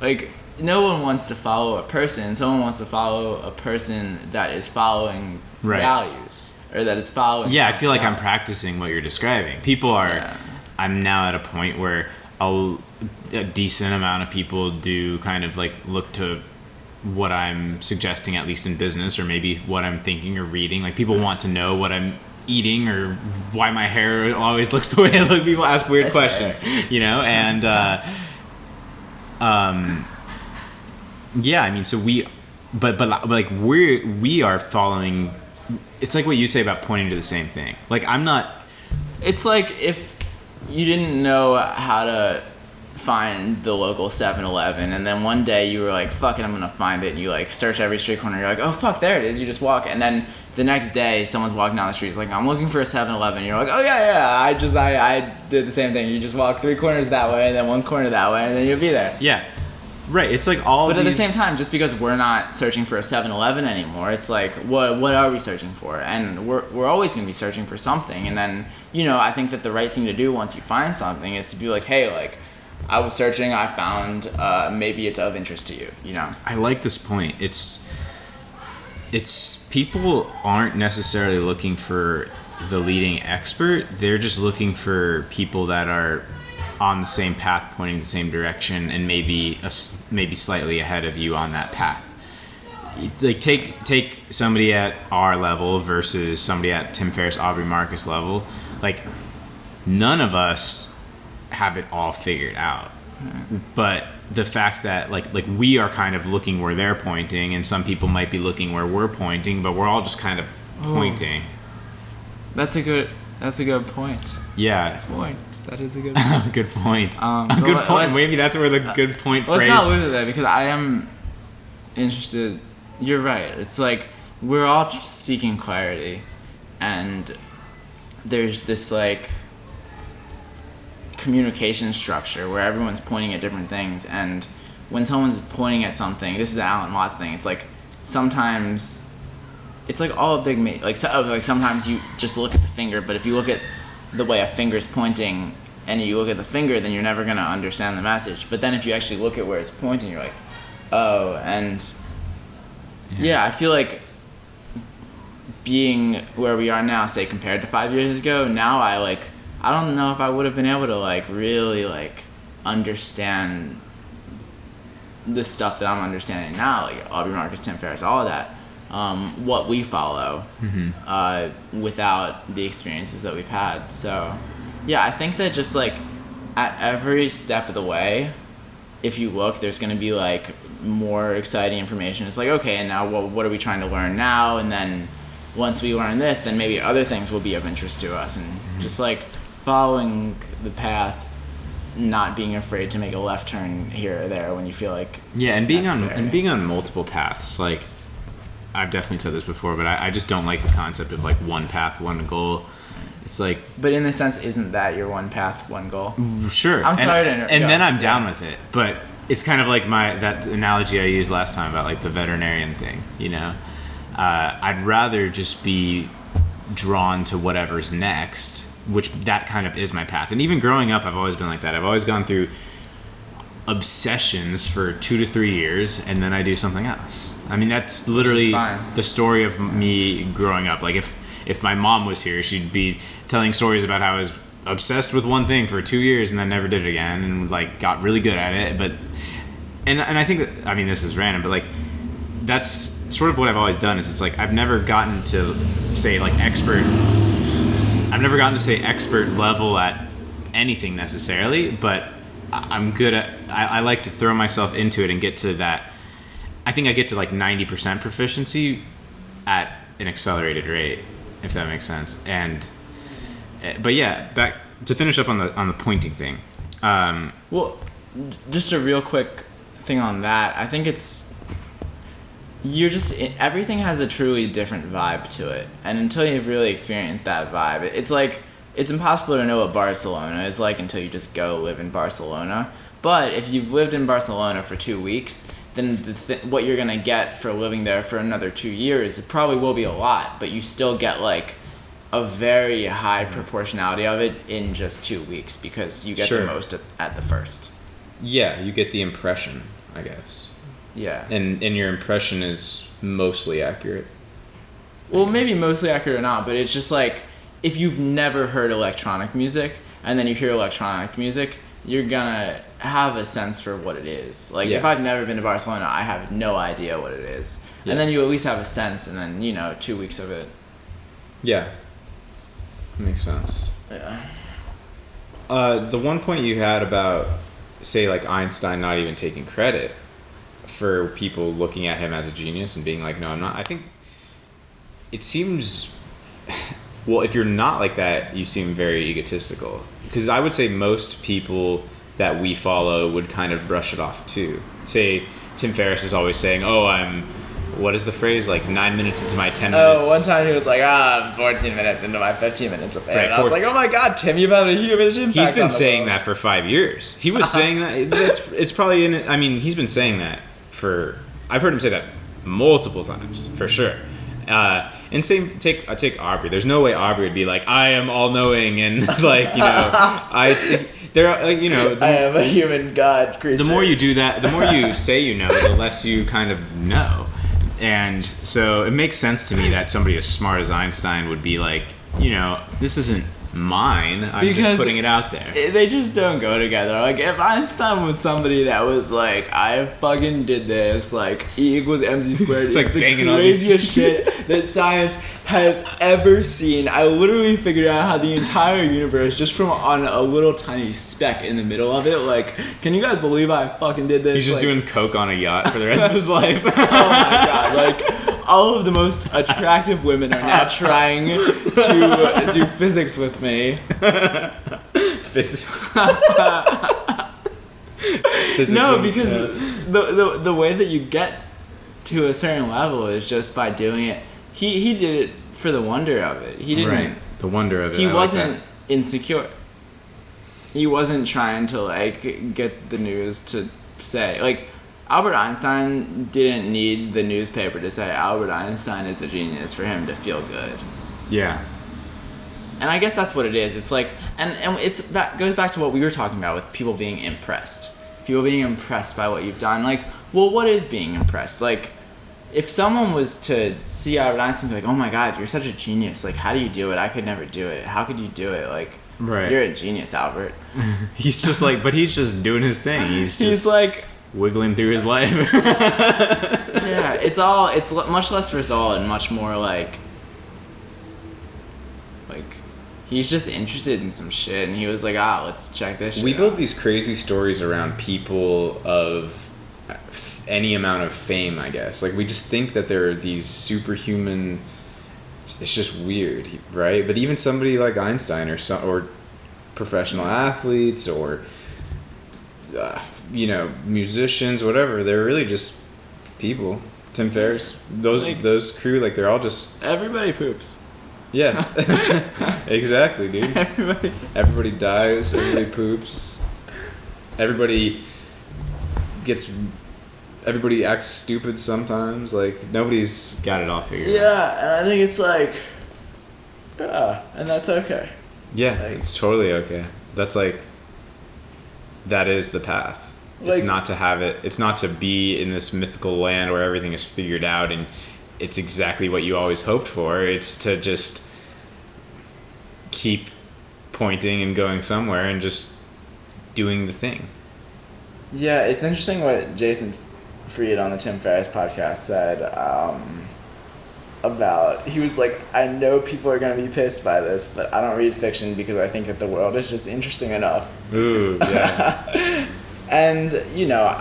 Like, no one wants to follow a person. Someone wants to follow a person that is following values, or that is following. Yeah, I feel like I'm else. practicing what you're describing. People are. Yeah. I'm now at a point where a decent amount of people do kind of like look to what I'm suggesting, at least in business, or maybe what I'm thinking or reading. Like, people want to know what I'm eating or why my hair always looks the way it looks. People ask weird questions, you know, and yeah, I mean, so but like we are following. It's like what you say about pointing to the same thing. Like, I'm not. It's like if you didn't know how to find the local 7-Eleven, and then one day you were like, fuck it, I'm gonna find it, and you like search every street corner, you're like, oh fuck, there it is, you just walk, and then the next day someone's walking down the street, it's like, I'm looking for a 7-Eleven, you're like, oh yeah, I did the same thing, you just walk 3 corners that way, and then 1 corner that way, and then you'll be there. Yeah. Right. It's like all. But at the same time, just because we're not searching for a 7-Eleven anymore, it's like, what are we searching for? And we're always going to be searching for something. And then, I think that the right thing to do once you find something is to be like, hey, like, I was searching, I found, maybe it's of interest to you, I like this point. It's people aren't necessarily looking for the leading expert. They're just looking for people that are on the same path, pointing the same direction, and maybe slightly ahead of you on that path. Like take somebody at our level versus somebody at Tim Ferriss, Aubrey Marcus level. Like, none of us have it all figured out, but the fact that like we are kind of looking where they're pointing, and some people might be looking where we're pointing, but we're all just kind of pointing. That's a good point. Yeah. That is a good point. Good point. Good point. Maybe that's where the good point phrase. Let's not lose it there, because I am interested. You're right. It's like we're all seeking clarity, and there's this like communication structure where everyone's pointing at different things, and when someone's pointing at something, this is the Alan Watts thing. It's like sometimes it's like all a big like sometimes you just look at the finger, but if you look at the way a finger's pointing and you look at the finger, then you're never gonna understand the message. But then if you actually look at where it's pointing, you're like, oh. And yeah, I feel like being where we are now, say compared to 5 years ago, now I don't know if I would have been able to like really like understand the stuff that I'm understanding now, like Aubrey Marcus, Tim Ferriss, all of that. What we follow without the experiences that we've had. So yeah, I think that just like at every step of the way, if you look, there's going to be like more exciting information. It's like, okay, and now what are we trying to learn now? And then once we learn this, then maybe other things will be of interest to us. And just like following the path, not being afraid to make a left turn here or there when you feel like and being on multiple paths. Like, I've definitely said this before, but I just don't like the concept of like one path, one goal. It's like, but in a sense, isn't that your one path, one goal? Sure. I'm sorry to interrupt. And then I'm down with it, but it's kind of like that analogy I used last time about like the veterinarian thing. I'd rather just be drawn to whatever's next, which that kind of is my path. And even growing up, I've always been like that. I've always gone through obsessions for 2 to 3 years, and then I do something else. I mean, that's literally the story of me growing up. Like, if my mom was here, she'd be telling stories about how I was obsessed with one thing for 2 years and then never did it again, and like got really good at it. But and I think that, I mean, this is random, but like that's sort of what I've always done. Is it's like I've never gotten to say expert level at anything necessarily, but I'm good at, I like to throw myself into it and get to that. I think I get to like 90% proficiency at an accelerated rate, if that makes sense. And but yeah, back to finish up on the pointing thing. Well, just a real quick thing on that. I think everything has a truly different vibe to it, and until you've really experienced that vibe, it's like it's impossible to know what Barcelona is like until you just go live in Barcelona. But if you've lived in Barcelona for 2 weeks, then what you're gonna get for living there for another 2 years, it probably will be a lot, but you still get like a very high proportionality of it in just 2 weeks because you get the most at the first. Yeah, you get the impression, I guess. Yeah. And your impression is mostly accurate. Well, maybe mostly accurate or not, but it's just like if you've never heard electronic music and then you hear electronic music, you're gonna have a sense for what it is. Like if I've never been to Barcelona, I have no idea what it is. Yeah. And then you at least have a sense, and then 2 weeks of it. Yeah. Makes sense. Yeah. The one point you had about, say, like Einstein not even taking credit for people looking at him as a genius and being like, no, I'm not. I think it seems, well, if you're not like that, you seem very egotistical. Because I would say most people that we follow would kind of brush it off too. Say Tim Ferriss is always saying, oh, I'm what is the phrase? Like 9 minutes into my 10 minutes. Oh, one time he was like, I'm 14 minutes into my 15 minutes of fame. Right, and I was like, oh my god, Tim, you've had a huge impact. He's been on the saying world. that for 5 years. He was saying that. It's probably in it. I mean, he's been saying that for. I've heard him say that multiple times, for sure. And take Aubrey. There's no way Aubrey would be like, I am all knowing and like, you know, there are like, you know, I am a human god creature. the more you do that, the more you say you know, the less you kind of know. And so it makes sense to me that somebody as smart as Einstein would be like, you know, this isn't mine. I'm just putting it out there. They just don't go together. Like, if Einstein was somebody that was like, I fucking did this, like, E equals mc squared, It's like the banging on these- craziest shit that science has ever seen. I literally figured out how the entire universe, just from on a little tiny speck in the middle of it, like, can you guys believe I fucking did this? He's just like, doing coke on a yacht for the rest of his life. oh my god, like, all of the most attractive women are now trying to do physics with me. Physics. No, because the way that you get to a certain level is just by doing it. He did it for the wonder of it. He didn't. Right. The wonder of it. He I like wasn't that. insecure. He wasn't trying to like get the news to say like Albert Einstein didn't need the newspaper to say Albert Einstein is a genius for him to feel good. Yeah. And I guess that's what it is. It's like, and goes back to what we were talking about with people being impressed. People being impressed by what you've done. Like, well, what is being impressed? Like, if someone was to see Albert Einstein and be like, oh my god, you're such a genius. Like, how do you do it? I could never do it. How could you do it? Like, Right. you're a genius, Albert. He's just like, but he's just doing his thing. He's like, wiggling through his life. yeah, it's much less result and much more like he's just interested in some shit and he was like, let's check this shit We out. build these crazy stories around people of any amount of fame, I guess. Like, we just think that they're these superhuman. It's just weird, right? But even somebody like Einstein or professional athletes or you know, musicians, whatever, they're really just people. Tim Ferriss, those crew, like, they're all just Everybody poops. yeah. Exactly, dude. Everybody dies. Everybody poops. Everybody acts stupid sometimes. Like, nobody's got it all figured out. Yeah, and I think it's like, yeah, and that's okay. Yeah, Like- it's totally okay. That's like, that is the path. Like- It's not to have it. It's not to be in this mythical land where everything is figured out and it's exactly what you always hoped for. It's to just keep pointing and going somewhere and just doing the thing. Yeah, it's interesting what Jason Fried on the Tim Ferriss podcast said about, he was like, I know people are going to be pissed by this, but I don't read fiction because I think that the world is just interesting enough. Ooh, yeah. And, you know,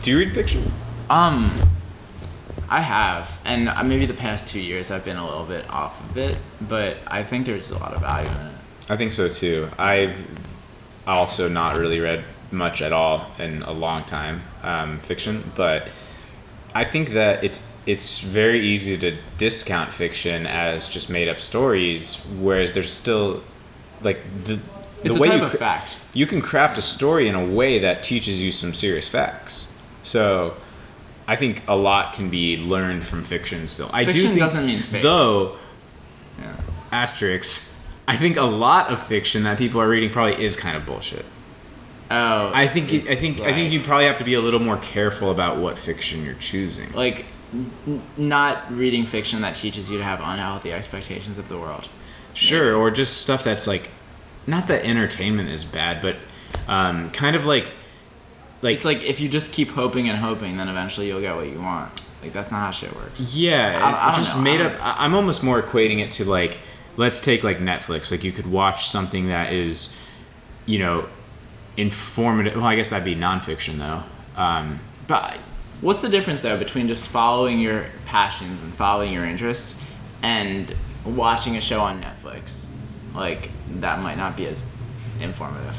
Do you read fiction? I have, and maybe the past 2 years I've been a little bit off of it, but I think there's a lot of value in it. I think so too. I've also not really read much at all in a long time, fiction, but I think that it's very easy to discount fiction as just made up stories, whereas there's still like the It's way a type you of fact. You can craft a story in a way that teaches you some serious facts. So I think a lot can be learned from fiction still. I do Fiction think, doesn't mean fake. though, Yeah. asterisk, I think a lot of fiction that people are reading probably is kind of bullshit. Oh, I think you probably have to be a little more careful about what fiction you're choosing. like not reading fiction that teaches you to have unhealthy expectations of the world. Sure, or just stuff that's like, not that entertainment is bad, but kind of like It's like if you just keep hoping and hoping, then eventually you'll get what you want. Like, that's not how shit works. yeah, I it don't just know. made up. I'm almost more equating it to like, let's take like Netflix. Like, you could watch something that is, you know, informative. Well, I guess that'd be nonfiction though. But what's the difference though between just following your passions and following your interests and watching a show on Netflix? Like, that might not be as informative.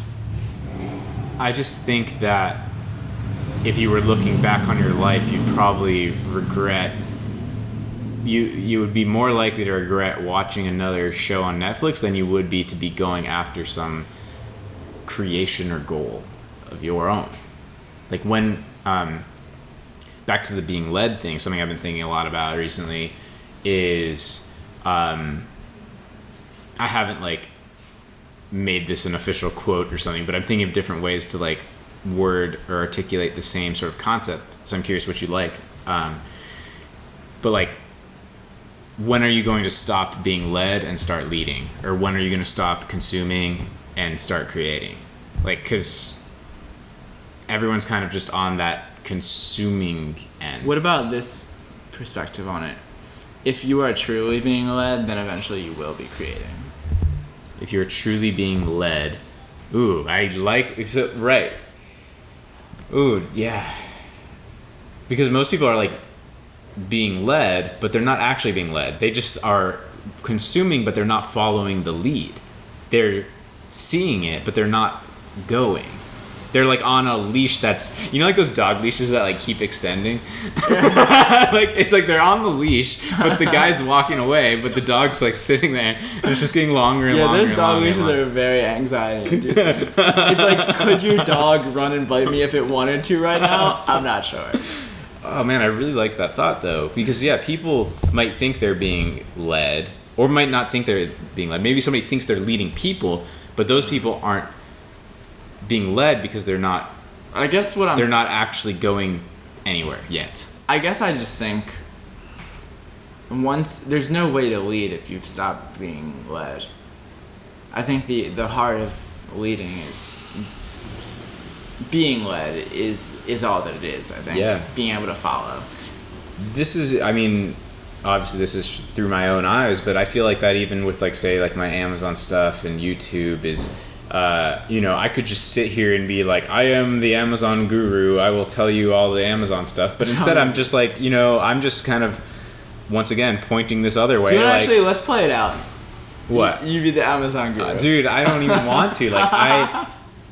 I just think that if you were looking back on your life, you'd probably regret you would be more likely to regret watching another show on Netflix than you would be to be going after some creation or goal of your own. Like when back to the being led thing, something I've been thinking a lot about recently is I haven't like made this an official quote or something, but I'm thinking of different ways to like word or articulate the same sort of concept. So I'm curious what you like. But like, when are you going to stop being led and start leading? Or when are you going to stop consuming and start creating? Like, because everyone's kind of just on that consuming end. What about this perspective on it? If you are truly being led, then eventually you will be creating. If you're truly being led, ooh, I like, right. Ooh, yeah. Because most people are like being led, but they're not actually being led. They just are consuming, but they're not following the lead. They're seeing it, but they're not going. They're like on a leash that's, you know, like those dog leashes that like keep extending. Like it's like they're on the leash, but the guy's walking away, but the dog's like sitting there, and it's just getting longer and longer. Yeah, those dog leashes are very anxiety-inducing. It's like, could your dog run and bite me if it wanted to right now? I'm not sure. Oh man, I really like that thought though, because yeah, people might think they're being led, or might not think they're being led. Maybe somebody thinks they're leading people, but those people aren't being led because they're not. I guess what they're not actually going anywhere yet. I guess I just think there's no way to lead if you've stopped being led. I think the heart of leading is being led is all that it is. I think. Yeah. Being able to follow. This is, I mean, obviously this is through my own eyes, but I feel like that even with like say like my Amazon stuff and YouTube is. You know, I could just sit here and be like, I am the Amazon guru. I will tell you all the Amazon stuff. But instead, I'm just like, you know, I'm just kind of, once again, pointing this other way. Dude, like, actually, let's play it out. What? You be the Amazon guru. Dude, I don't even want to. Like,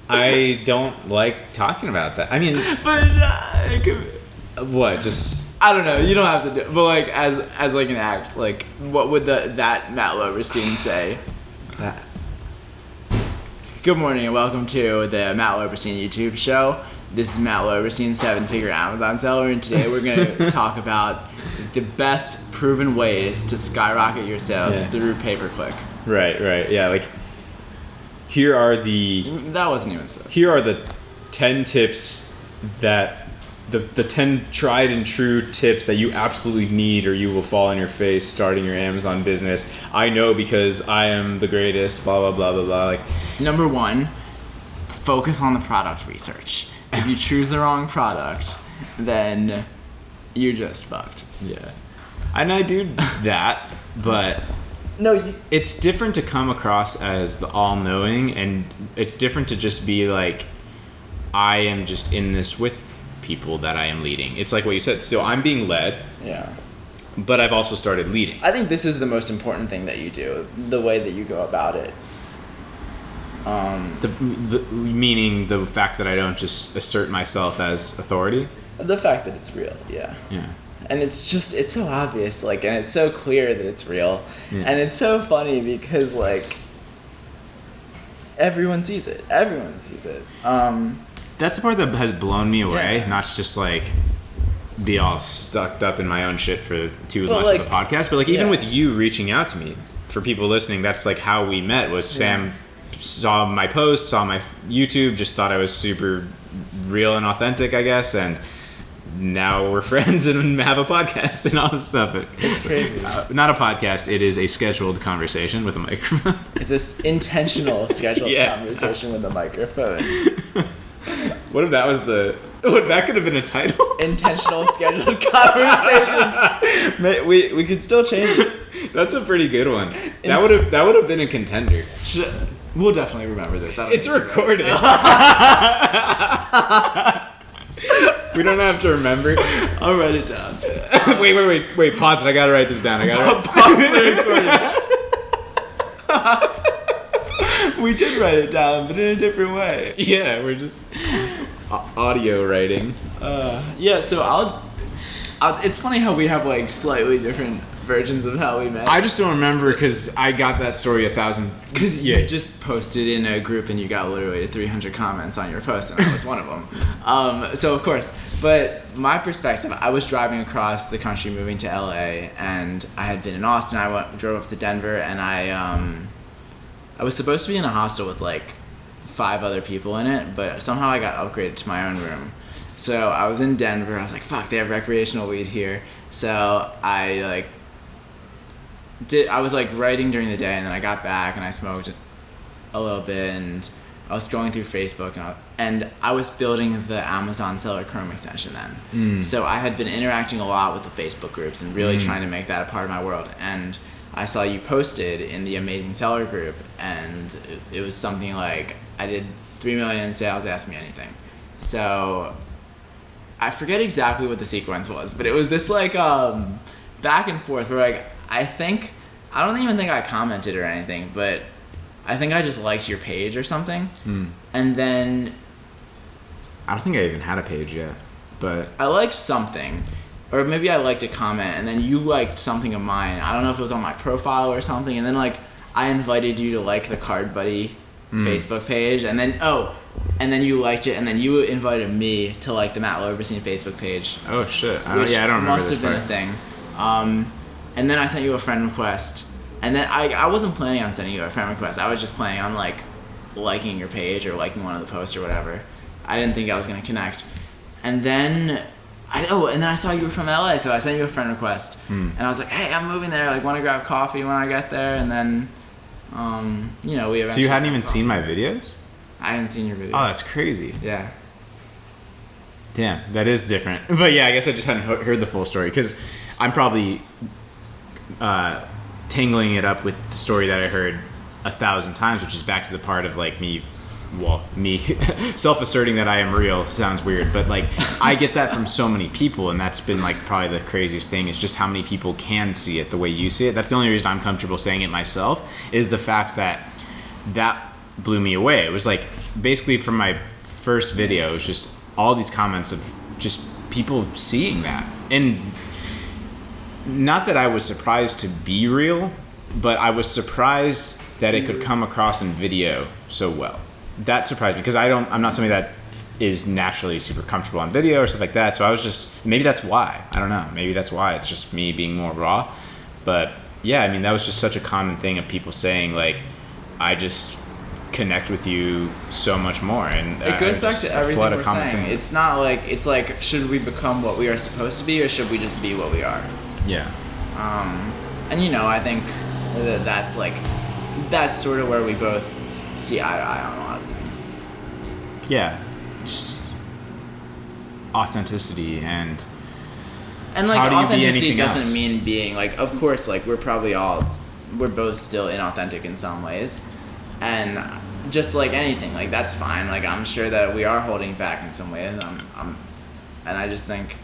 I don't like talking about that. I mean, but what? Just I don't know. You don't have to do it. But like as like an act, like what would that Matt Loberstein say? that. Good morning and welcome to the Matt Loberstein YouTube show. This is Matt Loberstein, 7-figure Amazon seller, and today we're going to talk about the best proven ways to skyrocket your sales through pay-per-click. Right. Yeah, like here are the That wasn't even so. Here are the 10 tips that the 10 tried and true tips that you absolutely need or you will fall on your face starting your Amazon business. I know because I am the greatest, blah, blah, blah, blah, blah. Like, Number 1, focus on the product research. If you choose the wrong product, then you're just fucked. yeah. And I do that, but it's different to come across as the all-knowing, and it's different to just be like, I am just in this with people that I am leading. It's like what you said. So I'm being led. Yeah. But I've also started leading. I think this is the most important thing that you do, the way that you go about it. Meaning the fact that I don't just assert myself as authority. The fact that it's real, yeah. Yeah. And it's so obvious, like, and it's so clear that it's real. Yeah. And it's so funny because, like, everyone sees it. That's the part that has blown me away. Yeah. Not just like be all stuck up in my own shit for too much like, of the podcast, but like even with you reaching out to me, for people listening, that's like how we met. Was Sam saw my post, saw my YouTube, just thought I was super real and authentic, I guess, and now we're friends and have a podcast and all this stuff. It's crazy. Not a podcast. It is a scheduled conversation with a microphone. It's this intentional scheduled conversation with a microphone. What if that was that could have been a title? Intentional scheduled conversations. We could still change it. That's a pretty good one. That would have been a contender. We'll definitely remember this. It's recorded. We don't have to remember. I'll write it down. Wait. Pause it. I gotta write this down. Pause the recording. We did write it down, but in a different way. Yeah, we're just audio writing. Yeah. So I'll. It's funny how we have like slightly different versions of how we met. I just don't remember because I got that story 1,000. Because you just posted in a group and you got literally 300 comments on your post, and I was one of them. So of course, but my perspective, I was driving across the country, moving to LA, and I had been in Austin. Drove up to Denver, and I was supposed to be in a hostel with like 5 other people in it, but somehow I got upgraded to my own room. So I was in Denver. I was like, fuck, they have recreational weed here. So I was like writing during the day, and then I got back and I smoked a little bit, and I was going through Facebook, and I was building the Amazon Seller Chrome extension then. So I had been interacting a lot with the Facebook groups and really trying to make that a part of my world. And I saw you posted in the Amazing Seller group, and it was something like, I did 3 million in sales, ask me anything. So I forget exactly what the sequence was, but it was this like back and forth where like I don't even think I commented or anything, but I think I just liked your page or something. And then I don't think I even had a page yet, but I liked something, or maybe I liked a comment, and then you liked something of mine. I don't know if it was on my profile or something, and then like I invited you to like the Card Buddy Facebook page, and then you liked it, and then you invited me to like the Matt Loberstein Facebook page. Oh shit! I don't Which remember must this have been a thing. And then I sent you a friend request, and then I wasn't planning on sending you a friend request. I was just planning on like liking your page or liking one of the posts or whatever. I didn't think I was gonna connect. And then I saw you were from LA, so I sent you a friend request, and I was like, hey, I'm moving there. Like, want to grab coffee when I get there? And then, we eventually. So you hadn't even seen my videos? I hadn't seen your videos. Oh, that's crazy. Yeah. Damn, that is different. But yeah, I guess I just hadn't heard the full story because I'm probably tangling it up with the story that I heard 1,000 times, which is back to the part of like me self-asserting that I am real. Sounds weird, but like I get that from so many people, and that's been like probably the craziest thing is just how many people can see it the way you see it. That's the only reason I'm comfortable saying it myself, is the fact that blew me away. It was like basically from my first video, it was just all these comments of just people seeing that. And not that I was surprised to be real, but I was surprised that it could come across in video so well. That surprised me because I'm not somebody that is naturally super comfortable on video or stuff like that. So I was just, maybe that's why. I don't know. Maybe that's why. It's just me being more raw. But yeah, I mean, that was just such a common thing of people saying like, I just connect with you so much more. And it goes back to everything we're saying. It's not like, it's like, should we become what we are supposed to be, or should we just be what we are? Yeah. And I think that's sort of where we both see eye to eye on a lot of things. Yeah. Just authenticity and like how do you be authenticity anything doesn't else? mean being like, of course, like we're both still inauthentic in some ways, and just like anything, like that's fine. Like I'm sure that we are holding back in some ways. And I just think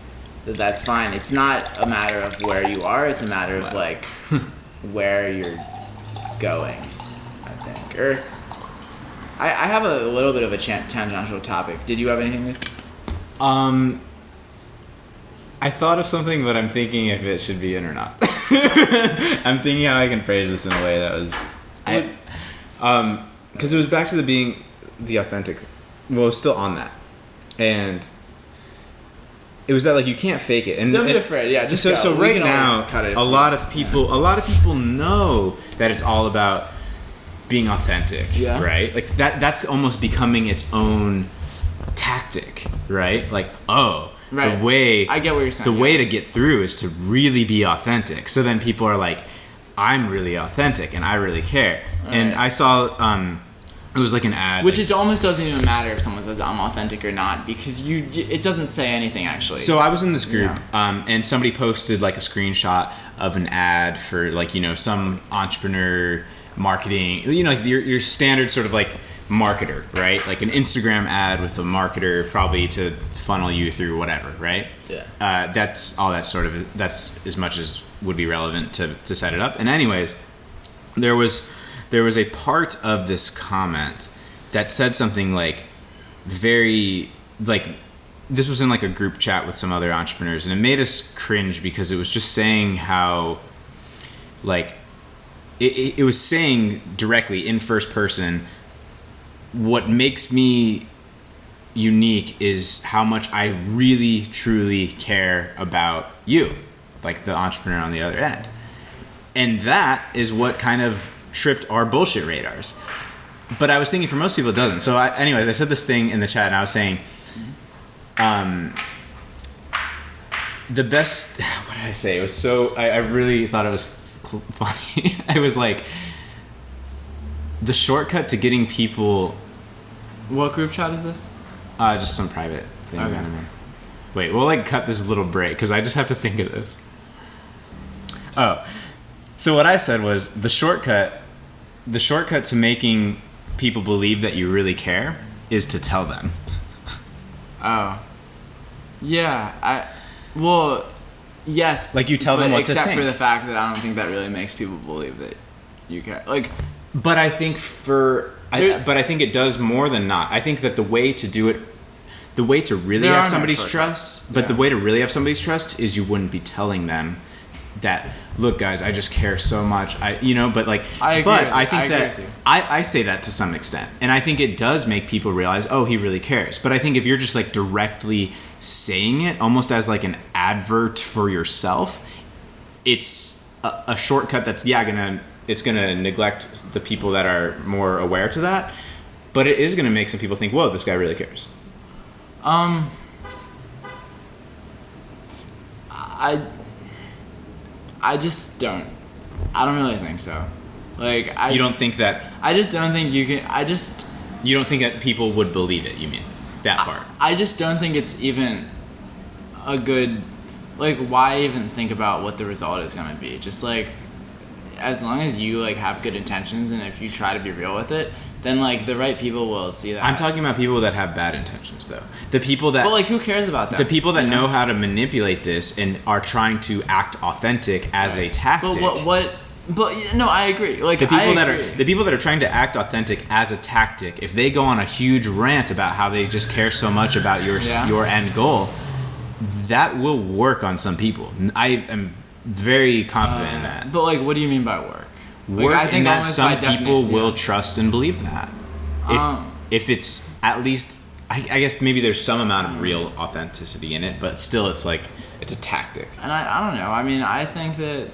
that's fine. It's not a matter of where you are. It's a matter of like where you're going, I think. Or I have a little bit of a tangential topic. Did you have anything to? I thought of something, but I'm thinking if it should be in or not. I'm thinking how I can phrase this in a way that was, because it was back to being the authentic. Well, it was still on that, and it was that like you can't fake it. And don't be afraid. Yeah, just so right now, a lot of people know that it's all about being authentic. Yeah. Right. Like that's almost becoming its own tactic. Right. Like right. The way I get what you're saying. The way to get through is to really be authentic. So then people are like, I'm really authentic and I really care. Right. And I saw it was like an ad. Which it almost doesn't even matter if someone says I'm authentic or not, because it doesn't say anything actually. So I was in this group, and somebody posted like a screenshot of an ad for like, some entrepreneur marketing, your standard sort of like marketer, right? Like an Instagram ad with a marketer probably to funnel you through whatever, right? Yeah. That's all that's as much as would be relevant to set it up. And anyways, there was a part of this comment that said something like very, like, this was in like a group chat with some other entrepreneurs, and it made us cringe because it was just saying how like it was saying directly in first person, what makes me unique is how much I really truly care about you, like the entrepreneur on the other end. And that is what kind of tripped our bullshit radars. But I was thinking for most people it doesn't. So anyways, I said this thing in the chat and I was saying, the best, what did I say? It was so, I really thought it was funny. I was like, the shortcut to getting people. What group chat is this? Just some private thing. Okay. Wait, we'll like cut this little break because I just have to think of this. Oh, so what I said was the shortcut to making people believe that you really care is to tell them. Oh. Yeah, well, yes. Like you tell them what to think. Except for the fact that I don't think that really makes people believe that you care. Like, but I think I think it does more than not. I think that the way to do it, the way to really have somebody's trust, but the way to really have somebody's trust is you wouldn't be telling them that, look guys, I just care so much. I say that to some extent. And I think it does make people realize, oh, he really cares. But I think if you're just like directly saying it almost as like an advert for yourself, it's a shortcut that's it's gonna neglect the people that are more aware to that, but it is gonna make some people think, whoa, this guy really cares. I just don't. I don't really think so. Like, you don't think that? I just don't think you can. You don't think that people would believe it? You mean that part? I just don't think it's even a good. Like, why even think about what the result is gonna be? Just like, as long as you like have good intentions and if you try to be real with it, then like the right people will see that. I'm talking about people that have bad intentions, though. The people that. But like, who cares about that? The people that know how to manipulate this and are trying to act authentic as a tactic. But no, I agree. Like, the people that are trying to act authentic as a tactic, if they go on a huge rant about how they just care so much about your end goal, that will work on some people. I am very confident in that. But like, what do you mean by work? Work, like, I think in that some people will trust and believe that. If it's at least, I guess maybe there's some amount of real authenticity in it, but still it's like, it's a tactic. And I don't know. I mean, I think that,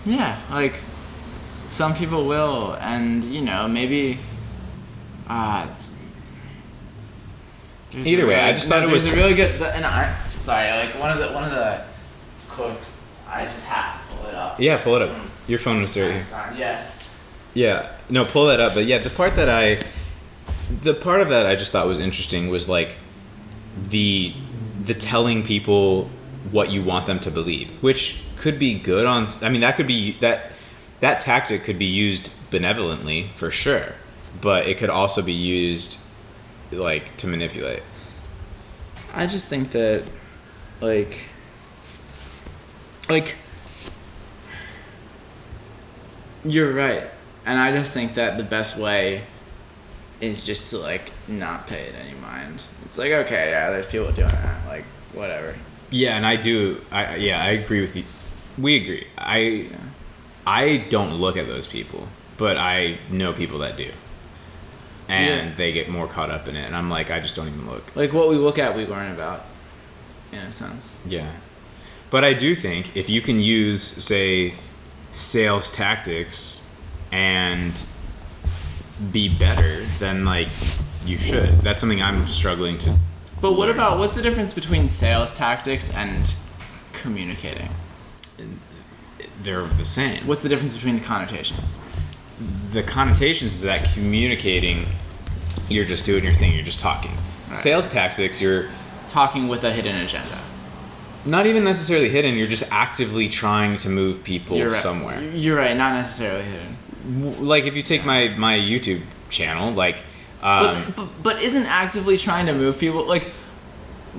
yeah, like, some people will, and, you know, maybe, either way, I just thought it was a really good, like, one of the quotes, I just have to pull it up. Yeah, pull it up. Your phone was dirty. Yeah, no, pull that up. But yeah, the part of that I just thought was interesting was like the telling people what you want them to believe, which could be good that tactic could be used benevolently for sure, but it could also be used like to manipulate. I just think that like you're right, and I just think that the best way is just to like not pay it any mind. It's like, okay, yeah, there's people doing that, like, whatever. Yeah, and I agree with you. We agree. I don't look at those people, but I know people that do, and they get more caught up in it, and I'm like, I just don't even look. Like, what we look at, we learn about, in a sense. Yeah, but I do think if you can use, say, sales tactics and be better, then like you should. That's something I'm struggling to. But what's the difference between sales tactics and communicating? They're the same. What's the difference between the connotations? The connotations is that communicating, you're just doing your thing, you're just talking. Right. Sales tactics, you're talking with a hidden agenda. Not even necessarily hidden, you're just actively trying to move people somewhere. You're right, not necessarily hidden. Like if you take my YouTube channel, like but isn't actively trying to move people, like,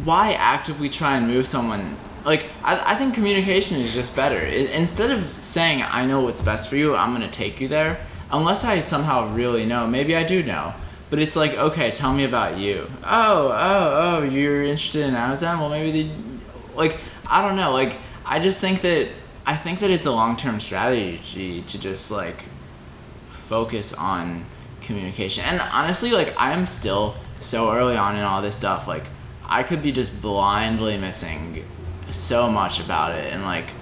why actively try and move someone? Like, I think communication is just better. Instead of saying, I know what's best for you, I'm going to take you there, unless I somehow really know. Maybe I do know. But it's like, okay, tell me about you. Oh, you're interested in Amazon? Well, maybe like, I don't know. Like, I just think that I think that it's a long-term strategy to just like focus on communication. And honestly, like I'm still so early on in all this stuff. Like I could be just blindly missing so much about it. And like,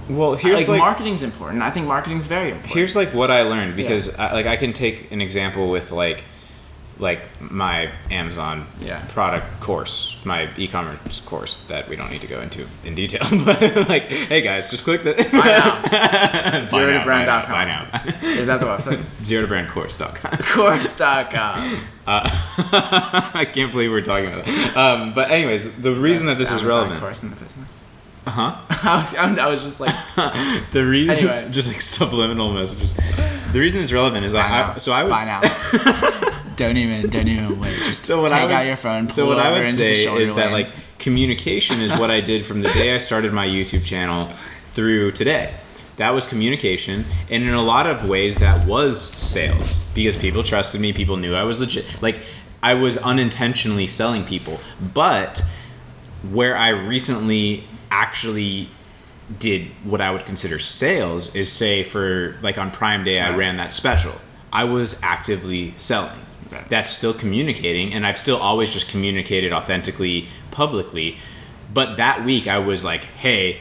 well, here's like marketing's important. I think marketing's very important. Here's like what I learned, because I can take an example with like my Amazon product course, my e-commerce course that we don't need to go into in detail, but like, hey guys, just click the Buy now. ZeroToBrand.com. Buy now. Is that the website? ZeroToBrandCourse.com. Course.com. I can't believe we're talking about that. But anyways, the reason that this is relevant. Course in the business. Uh-huh. I was just like the reason, anyway. Just like subliminal messages. The reason it's relevant is like I would buy now. Don't even wait. Just take out your phone. So what I would say is that like communication is what I did from the day I started my YouTube channel through today. That was communication, and in a lot of ways that was sales, because people trusted me, people knew I was legit. Like I was unintentionally selling people, but where I recently actually did what I would consider sales is, say, for like on Prime Day, I ran that special. I was actively selling. Right. That's still communicating, and I've still always just communicated authentically, publicly. But that week I was like, hey,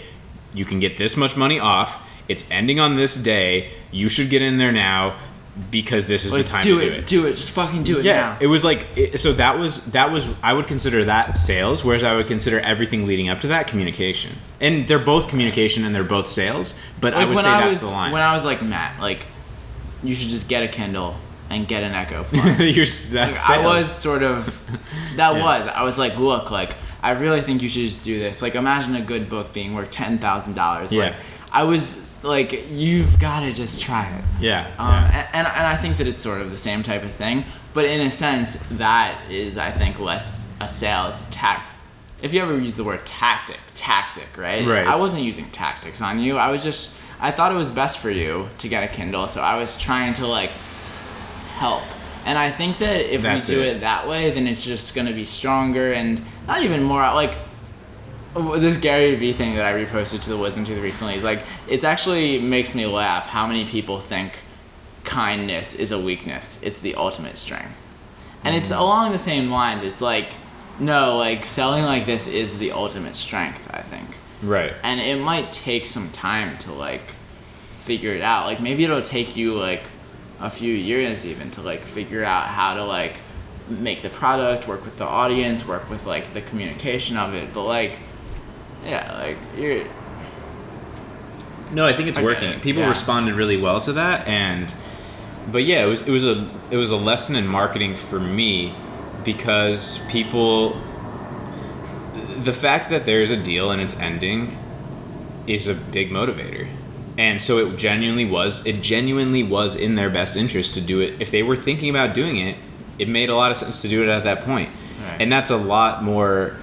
you can get this much money off. It's ending on this day. You should get in there now, because this is the time to do it. Do it. Just fucking do it now. It was like, so that was, I would consider that sales, whereas I would consider everything leading up to that communication. And they're both communication and they're both sales, but like I would say that's the line. When I was like, Matt, like, you should just get a Kindle and get an Echo Plus. I was sort of, I was like, look, like, I really think you should just do this. Like, imagine a good book being worth $10,000. Yeah. Like, I was like, you've got to just try it. Yeah. And I think that it's sort of the same type of thing, but in a sense, that is, I think, less a sales tactic. If you ever use the word tactic, right? Right. I wasn't using tactics on you. I thought it was best for you to get a Kindle, so I was trying to like help. And I think that if we do it that way, then it's just going to be stronger and not even more like this Gary Vee thing that I reposted to the Wisdom Tooth recently is like, it actually makes me laugh how many people think kindness is a weakness. It's the ultimate strength. And it's along the same line. It's like, no, like selling like this is the ultimate strength, I think. Right. And it might take some time to like figure it out. Like maybe it'll take you like a few years even to like figure out how to like make the product, work with the audience, work with like the communication of it. But like, yeah, like you're. No, I think it's working. People responded really well to that, but yeah, it was a lesson in marketing for me, because people, the fact that there's a deal and it's ending is a big motivator. And so it genuinely was in their best interest to do it. If they were thinking about doing it, it made a lot of sense to do it at that point. Right. And that's a lot more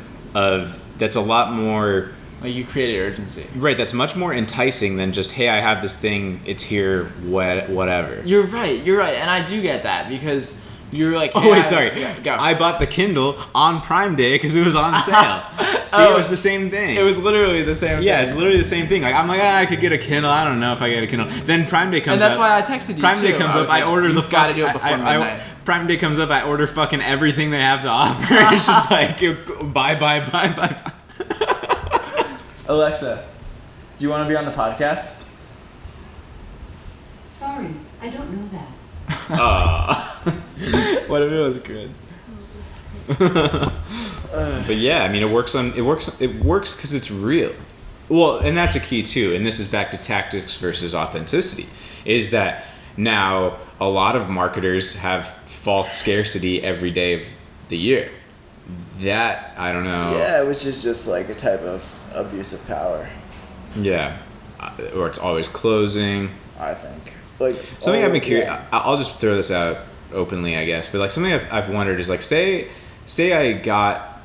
Like you created urgency. Right, that's much more enticing than just, hey, I have this thing, it's here, whatever. You're right, and I do get that, because you're like, oh wait, sorry. Yeah, go. I bought the Kindle on Prime Day because it was on sale. See, it was the same thing. It was literally the same thing. Yeah, it's literally the same thing. Like, I'm like, I could get a Kindle. I don't know if I get a Kindle. Then Prime Day comes up. And that's why I texted you, Prime Day comes up, I order the gotta do it before midnight. Prime Day comes up, I order fucking everything they have to offer. It's just like, buy. Alexa, do you want to be on the podcast? Sorry, I don't know that. What if it was good? But yeah, I mean, it works because it's real. Well, and that's a key too. And this is back to tactics versus authenticity. Is that now a lot of marketers have false scarcity every day of the year. That, I don't know. Yeah, which is just like a type of abuse of power. Yeah, or it's always closing. I think. Like something I've been curious. Yeah. I'll just throw this out openly, I guess. But like something I've wondered is like, say I got,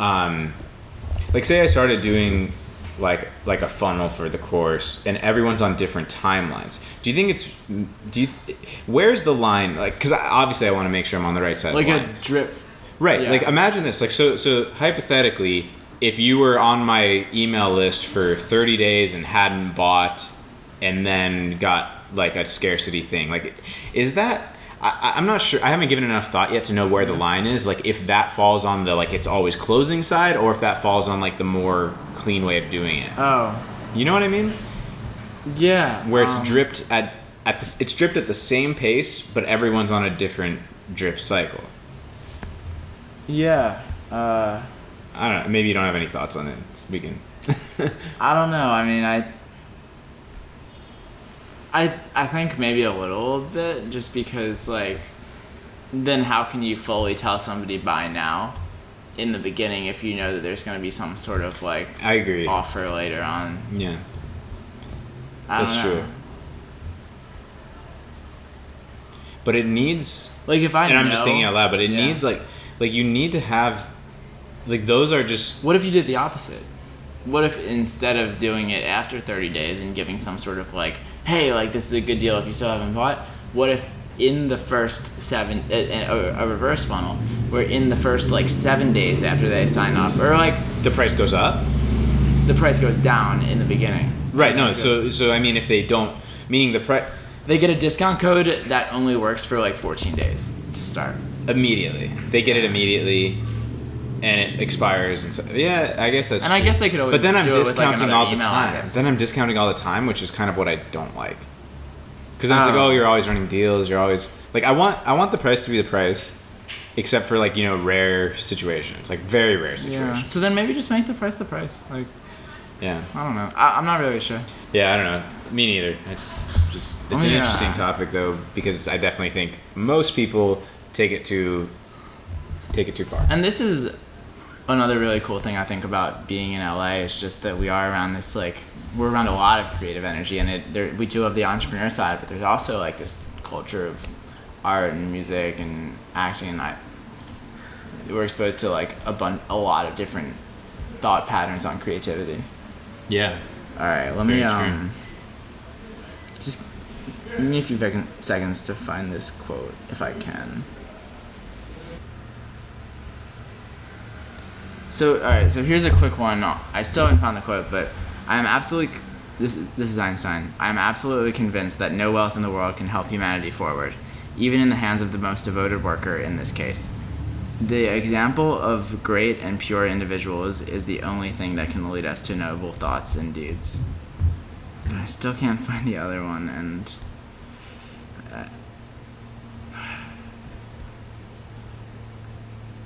say I started doing like a funnel for the course, and everyone's on different timelines. Do you think where's the line? Like, because obviously I want to make sure I'm on the right side. Like of the line. A drip. Right. Yeah. Like imagine this. Like so hypothetically, if you were on my email list for 30 days and hadn't bought and then got like a scarcity thing, like, is that, I'm not sure, I haven't given enough thought yet to know where the line is, like if that falls on the like it's always closing side, or if that falls on like the more clean way of doing it. Oh. You know what I mean? Yeah. Where it's dripped it's dripped at the same pace, but everyone's on a different drip cycle. Yeah. I don't know. Maybe you don't have any thoughts on it. We can. I don't know. I mean, I think maybe a little bit, just because like, then how can you fully tell somebody buy now, in the beginning, if you know that there's going to be some sort of like I agree. offer later on? Yeah. That's true. But it needs, like, if I and know, I'm just thinking out loud, but it yeah. needs like you need to have, like, those are just. What if you did the opposite? What if instead of doing it after 30 days and giving some sort of like, hey, like this is a good deal if you still haven't bought, what if in the first a reverse funnel, where in the first like 7 days after they sign up, or like The price goes up? the price goes down in the beginning. Right, no, so I mean, if they don't, meaning the price. They get a discount code that only works for like 14 days to start. Immediately. They get it immediately, and it expires. And so, yeah, I guess that's And I true. guess they could always But then I'm do it with, like, discounting another all the email time. address. Then I'm discounting all the time, which is kind of what I don't like. Because then it's like, Oh. oh, you're always running deals. You're always like, I want the price to be the price, except for like, you know, rare situations, like very rare Yeah. situations. So then maybe just make the price the price. Like, Yeah. I don't know. I'm not really sure. Yeah, I don't know. Me neither. It's an Yeah. interesting topic though, because I definitely think most people take it too far. And this is another really cool thing I think about being in LA, is just that we are around this, like, we're around a lot of creative energy, and we do have the entrepreneur side, but there's also like this culture of art and music and acting, and we're exposed to like a lot of different thought patterns on creativity. Yeah. All right, let me Very true. just give me a few seconds to find this quote if I can. So, all right, so here's a quick one. I still haven't found the quote, but I am absolutely, this is Einstein. I am absolutely convinced that no wealth in the world can help humanity forward, even in the hands of the most devoted worker in this case. The example of great and pure individuals is the only thing that can lead us to noble thoughts and deeds. But I still can't find the other one, and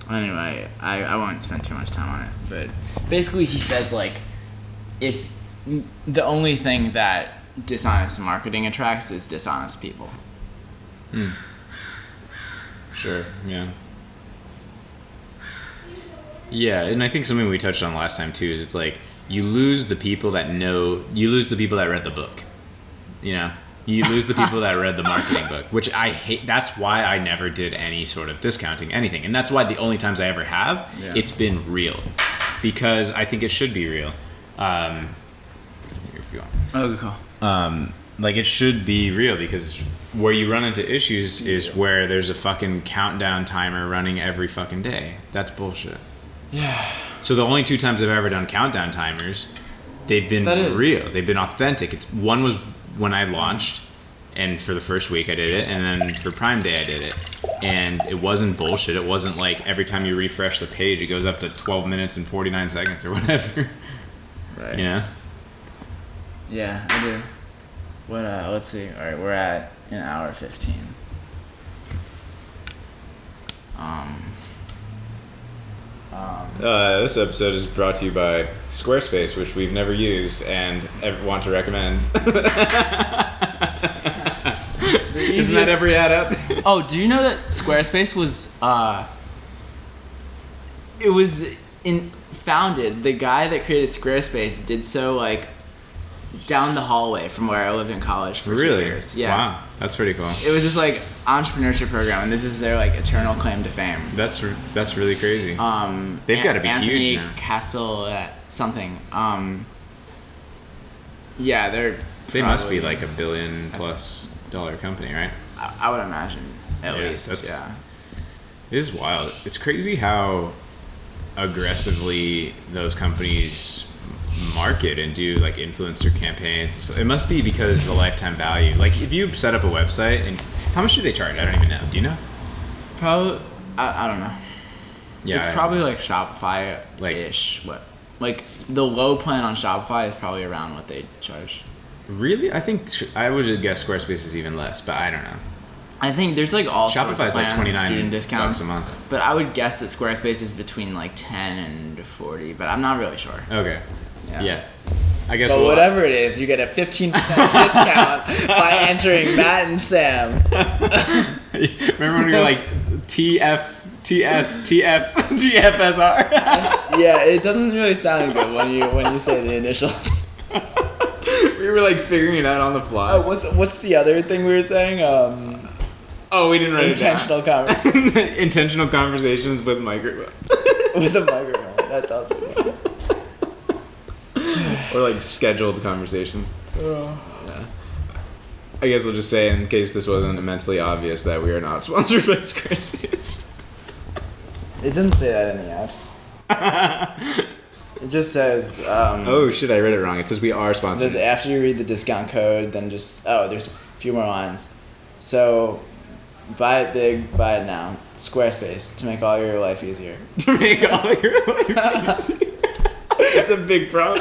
anyway, I won't spend too much time on it. But basically, he says, like, if the only thing that dishonest marketing attracts is dishonest people. Sure. Yeah. Yeah, and I think something we touched on last time too is it's like you lose the people that read the book. You know, you lose the people that read the marketing book, which I hate. That's why I never did any sort of discounting, anything, and that's why the only times I ever have, it's been real, because I think it should be real. Here, if you want. Oh, good call. Like, it should be real, because where you run into issues is where there's a fucking countdown timer running every fucking day. That's bullshit. Yeah. So the only 2 times I've ever done countdown timers, they've been real. They've been authentic. One was when I launched, and for the first week I did it, and then for Prime Day I did it. And it wasn't bullshit. It wasn't like every time you refresh the page, it goes up to 12 minutes and 49 seconds or whatever. Right. You know? Yeah, I do. What? Let's see. All right, we're at an hour 15. This episode is brought to you by Squarespace, which we've never used and want to recommend. Isn't that every ad out there? Oh, do you know that Squarespace was founded? The guy that created Squarespace did so like down the hallway from where I lived in college for 2 years. Yeah. Wow, that's pretty cool. It was this like entrepreneurship program, and this is their like eternal claim to fame. That's really crazy. They've got to be Anthony huge now. Castle something. Yeah, They must be probably- like $1 billion+ company, right? I would imagine at Yeah, least. that's- Yeah. It is wild. It's crazy how aggressively those companies market and do like influencer campaigns. So it must be because the lifetime value. Like if you set up a website, and how much do they charge? I don't even know. Do you know? Probably, I don't know. Yeah, It's probably like Shopify-ish. Like the low plan on Shopify is probably around what they charge. Really? I think I would guess Squarespace is even less, but I don't know. I think there's like all sorts of Shopify's like plans, $29 student discounts a month. But I would guess that Squarespace is between like 10 and 40, but I'm not really sure. Okay. Yeah. Yeah. I guess. But whatever it is, you get a 15% discount by entering Matt and Sam. Remember when you were like TFSR? Yeah, it doesn't really sound good when you say the initials. We were like figuring it out on the fly. Oh, what's the other thing we were saying? We didn't write intentional it down. Intentional conversations with microphone. With a microphone. That's awesome. Or like scheduled conversations. Yeah. I guess we'll just say, in case this wasn't immensely obvious, that we are not sponsored by Squarespace. It doesn't say that in the ad. It just says. Oh shit! I read it wrong. It says we are It sponsored. says after you read the discount code, then just there's a few more lines. So, buy it big, buy it now. Squarespace to make all your life easier. To make all your life easier. It's a big problem.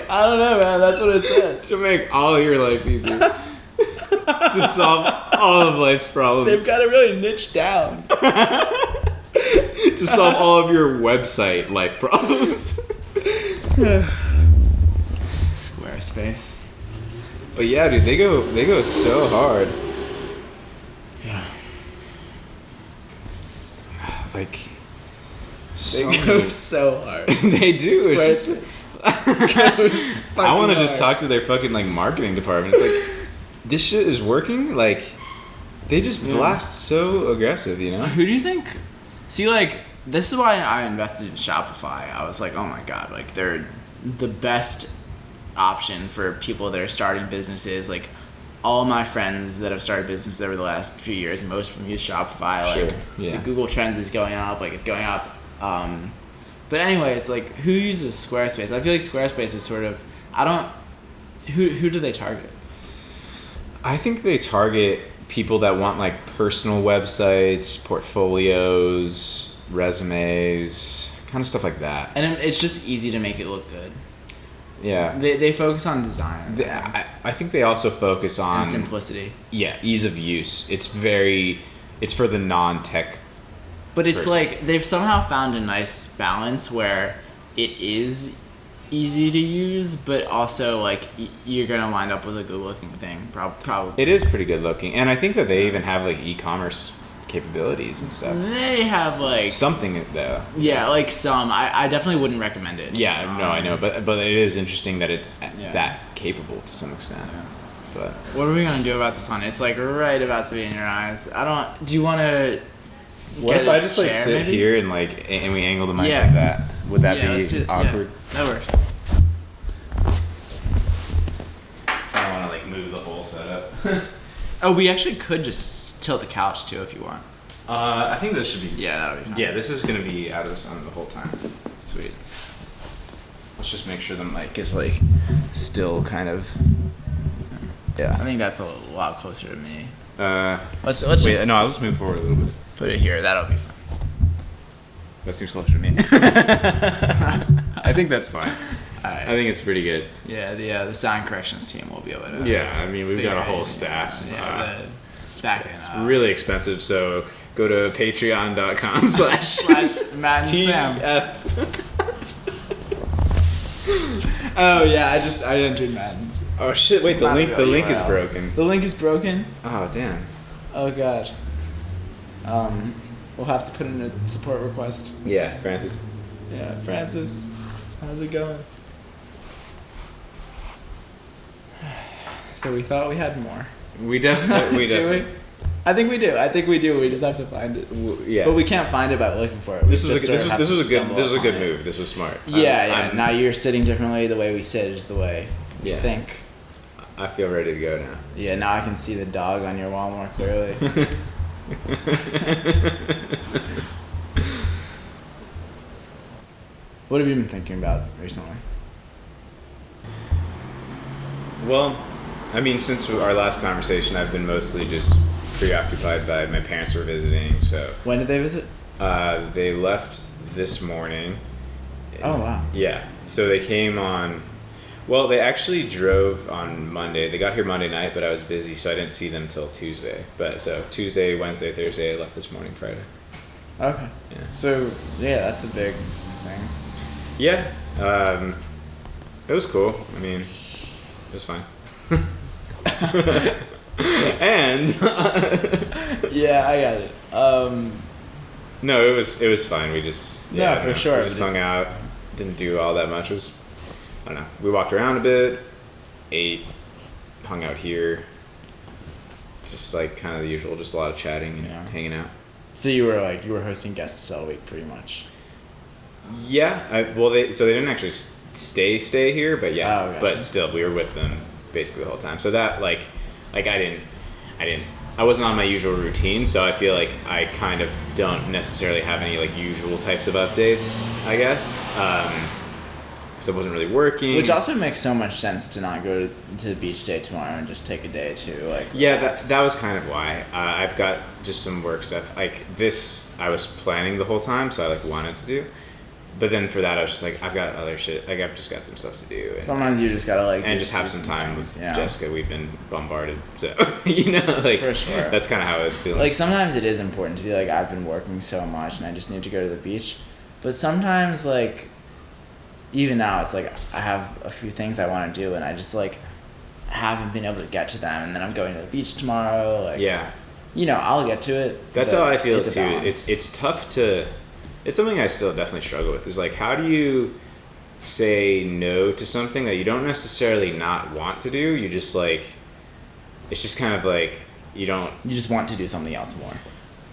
I don't know, man. That's what it says. To make all your life easier. To solve all of life's problems. They've got it really niched down. To solve all of your website life problems. Squarespace. But yeah, dude, they go so hard. Yeah. Like They go so hard. They do. It's just, Squarespace. I want to just talk to their fucking like marketing department. It's like, this shit is working. Like, they just blast so aggressive, you know? Who do you think? See, like, this is why I invested in Shopify. I was like, oh my god, like they're the best option for people that are starting businesses. Like, all my friends that have started businesses over the last few years, most of them use Shopify. Like, the Google Trends is going up. Like, it's going up. But anyway, it's like, who uses Squarespace? I feel like Squarespace is sort of, who do they target? I think they target people that want like personal websites, portfolios, resumes, kind of stuff like that. And it's just easy to make it look good. Yeah. They focus on design. I think they also focus on and simplicity. Yeah, ease of use. It's for the non-tech. But it's person. like they've somehow found a nice balance where it is easy to use, but also like you're gonna wind up with a good looking thing. Probably. It is pretty good looking, and I think that they even have like e-commerce capabilities and stuff. They have like something though. Yeah, like some. I definitely wouldn't recommend it. Yeah, no, I know, but it is interesting that it's that capable to some extent. Yeah. But what are we gonna do about the sun? It's like right about to be in your eyes. Do you want to? What if I just like sit maybe? here and and we angle the mic like that? Would that be awkward? Yeah, that works. I don't want to like move the whole setup. Oh, we actually could just tilt the couch too if you want. I think this should be. Yeah, that'll be fine. Yeah, this is gonna be out of the sun the whole time. Sweet. Let's just make sure the mic is like still kind of. Yeah, I think that's a lot closer to me. Let's wait. just No, I'll just move forward a little bit. put it here. That'll be fine. That seems closer to me. I think that's fine. All right. I think it's pretty good. Yeah, the sound corrections team will be able to. Yeah, I mean we've got a figure whole it staff. Yeah, back end. It's really expensive, so go to patreon.com slash Matt and Sam. Oh yeah, I entered Madden's. Oh shit! Wait, It's the not link a the real link is URL. broken. The link is broken. Oh damn. Oh god. We'll have to put in a support request. Yeah, Francis. Yeah, Francis, how's it going? So we thought we had more. We definitely. Do we? I think we do. We just have to find it. Yeah. But we can't find it by looking for it. This was a good move. move. This was smart. Yeah. Now you're sitting differently. The way we sit is the way we think. I feel ready to go now. Yeah. Now I can see the dog on your wall more clearly. What have you been thinking about recently? Well, I mean, since our last conversation, I've been mostly just preoccupied by my parents were visiting. So When did they visit? they left this morning. Oh, wow. Yeah. So they came on. Well, they actually drove on Monday. They got here Monday night, but I was busy, so I didn't see them till Tuesday. But so Tuesday, Wednesday, Thursday, I left this morning, Friday. Okay. Yeah. So, yeah, that's a big thing. Yeah. It was cool. I mean, it was fine. And Yeah, I got it. no, it was fine. We just For sure. We just hung out. Didn't do all that much. It was, I don't know. We walked around a bit, ate, hung out here. Just like kind of the usual, just a lot of chatting and hanging out. So you were hosting guests all week, pretty much. Yeah. They didn't actually stay here, but yeah. Oh, gotcha. But still, we were with them basically the whole time. So that like I wasn't on my usual routine, so I feel like I kind of don't necessarily have any like usual types of updates, I guess. Because I wasn't really working. Which also makes so much sense to not go to the beach day tomorrow and just take a day to like. Yeah, relax. that was kind of why. I've got just some work stuff. Like this, I was planning the whole time, so I like wanted to do. But then for that, I was just like, I've got other shit. Like I've just got some stuff to do. And, Sometimes you just gotta like. and just have some time with yeah. Jessica. We've been bombarded, so like For sure. That's kind of how I was feeling. Like sometimes it is important to be like, I've been working so much and I just need to go to the beach. But sometimes like, even now it's like I have a few things I want to do and I just like haven't been able to get to them, and then I'm going to the beach tomorrow. Like yeah, I'll get to it. that's how I feel it's a too. balance. It's tough to. It's something I still definitely struggle with. Is like, how do you say no to something that you don't necessarily not want to do? You just like, it's just kind of like you don't. You just want to do something else more.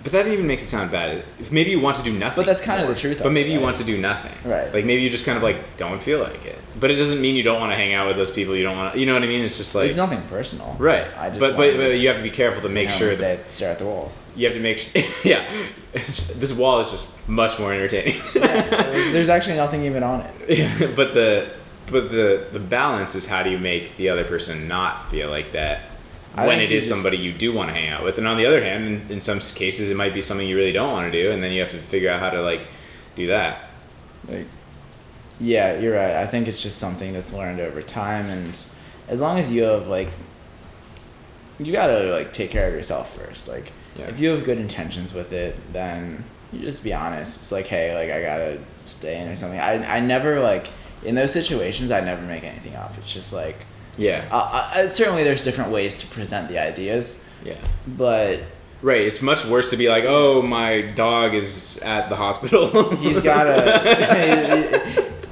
But that even makes it sound bad. Maybe you want to do nothing. But that's kind of the truth. But maybe you right? want to do nothing. Right. Like maybe you just kind of like don't feel like it. But it doesn't mean you don't want to hang out with those people. You don't want to. You know what I mean? It's just like it's nothing personal. right. I just but you have to be careful to make sure that stare at the walls. you have to make sure. Yeah. This wall is just much more entertaining. There's actually nothing even on it. Yeah. But the balance is how do you make the other person not feel like that. I When think it you is just- somebody you do want to hang out with, and on the other hand, in some cases, it might be something you really don't want to do, and then you have to figure out how to like do that. Like, yeah, you're right. I think it's just something that's learned over time, and as long as you have like, you gotta like take care of yourself first. Like, Yeah. if you have good intentions with it, then you just be honest. It's like, hey, like I gotta stay in or something. I never like in those situations. I never make anything up. It's just like. Yeah. Certainly, there's different ways to present the ideas, Yeah. but Right. It's much worse to be like, oh, my dog is at the hospital. he's gotta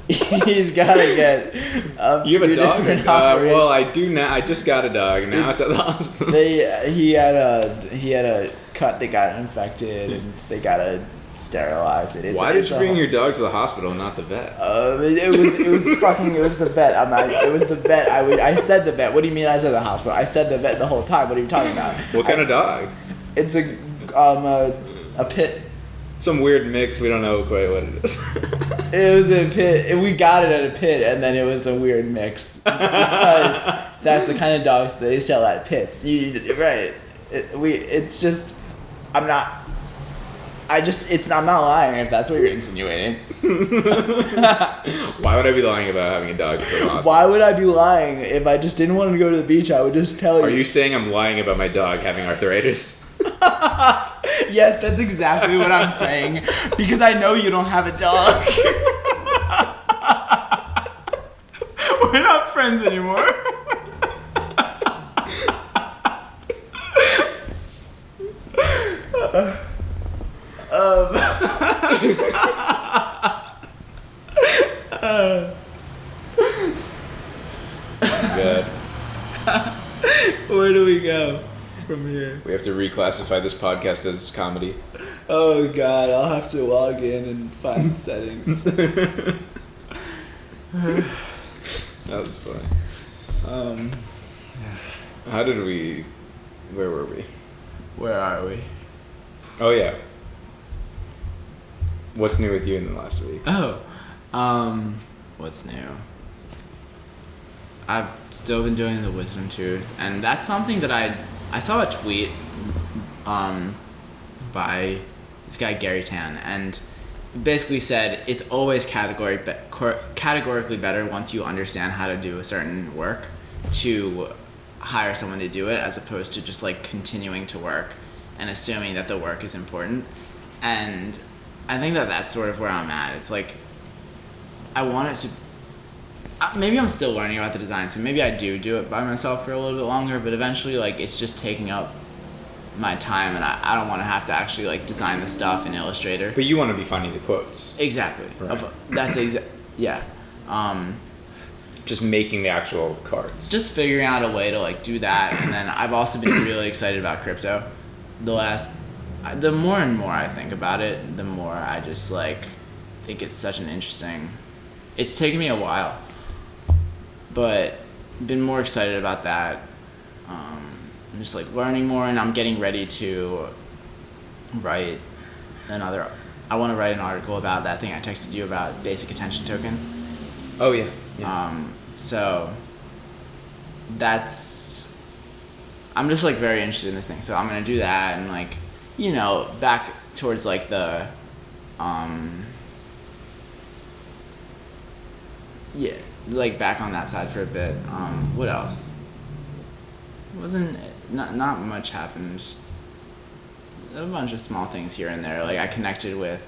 he's gotta get a You have few a dog? different Well, I operations. do now. I just got a dog. Now it's at the hospital. He had a cut that got infected, and they gotta sterilize it. Why did you bring your dog to the hospital, and not the vet? It was the vet. It was the vet. I said the vet. What do you mean I said the hospital? I said the vet the whole time. What are you talking about? What kind of dog? It's a pit. Some weird mix. We don't know quite what it is. It was a pit. We got it at a pit, and then it was a weird mix because that's the kind of dogs that they sell at pits. Right? It's just. I'm not lying if that's what you're insinuating. Why would I be lying about having a dog at the hospital? Why would I be lying if I just didn't want to go to the beach? I would just tell you. Are you saying I'm lying about my dog having arthritis? Yes, that's exactly what I'm saying. Because I know you don't have a dog. We're not friends anymore. Good. Where do we go from here? We have to reclassify this podcast as comedy. Oh god, I'll have to log in and find the settings. That was funny. Where were we? Where are we? Oh yeah. What's new with you in the last week? Oh, What's new? I've still been doing the wisdom tooth, and that's something that I saw a tweet by this guy Gary Tan, and basically said it's always categorically better once you understand how to do a certain work to hire someone to do it, as opposed to just like continuing to work and assuming that the work is important. And I think that that's sort of where I'm at. It's like I want it to. Maybe I'm still learning about the design, so maybe I do it by myself for a little bit longer, but eventually, like, it's just taking up my time, and I don't want to have to actually, like, design the stuff in Illustrator. But you want to be finding the quotes. Exactly. Right. Yeah. Just making the actual cards. Just figuring out a way to, like, do that, and then I've also been really excited about crypto. The more and more I think about it, the more I just, like, think it's such an interesting... It's taken me a while. But been more excited about that. I'm just like learning more, and I'm getting ready to write I want to write an article about that thing I texted you about, basic attention token. Oh yeah. So I'm just like very interested in this thing, so I'm gonna do that, and like, you know, back towards like the yeah, like back on that side for a bit. What else? Not much happened. A bunch of small things here and there. Like I connected with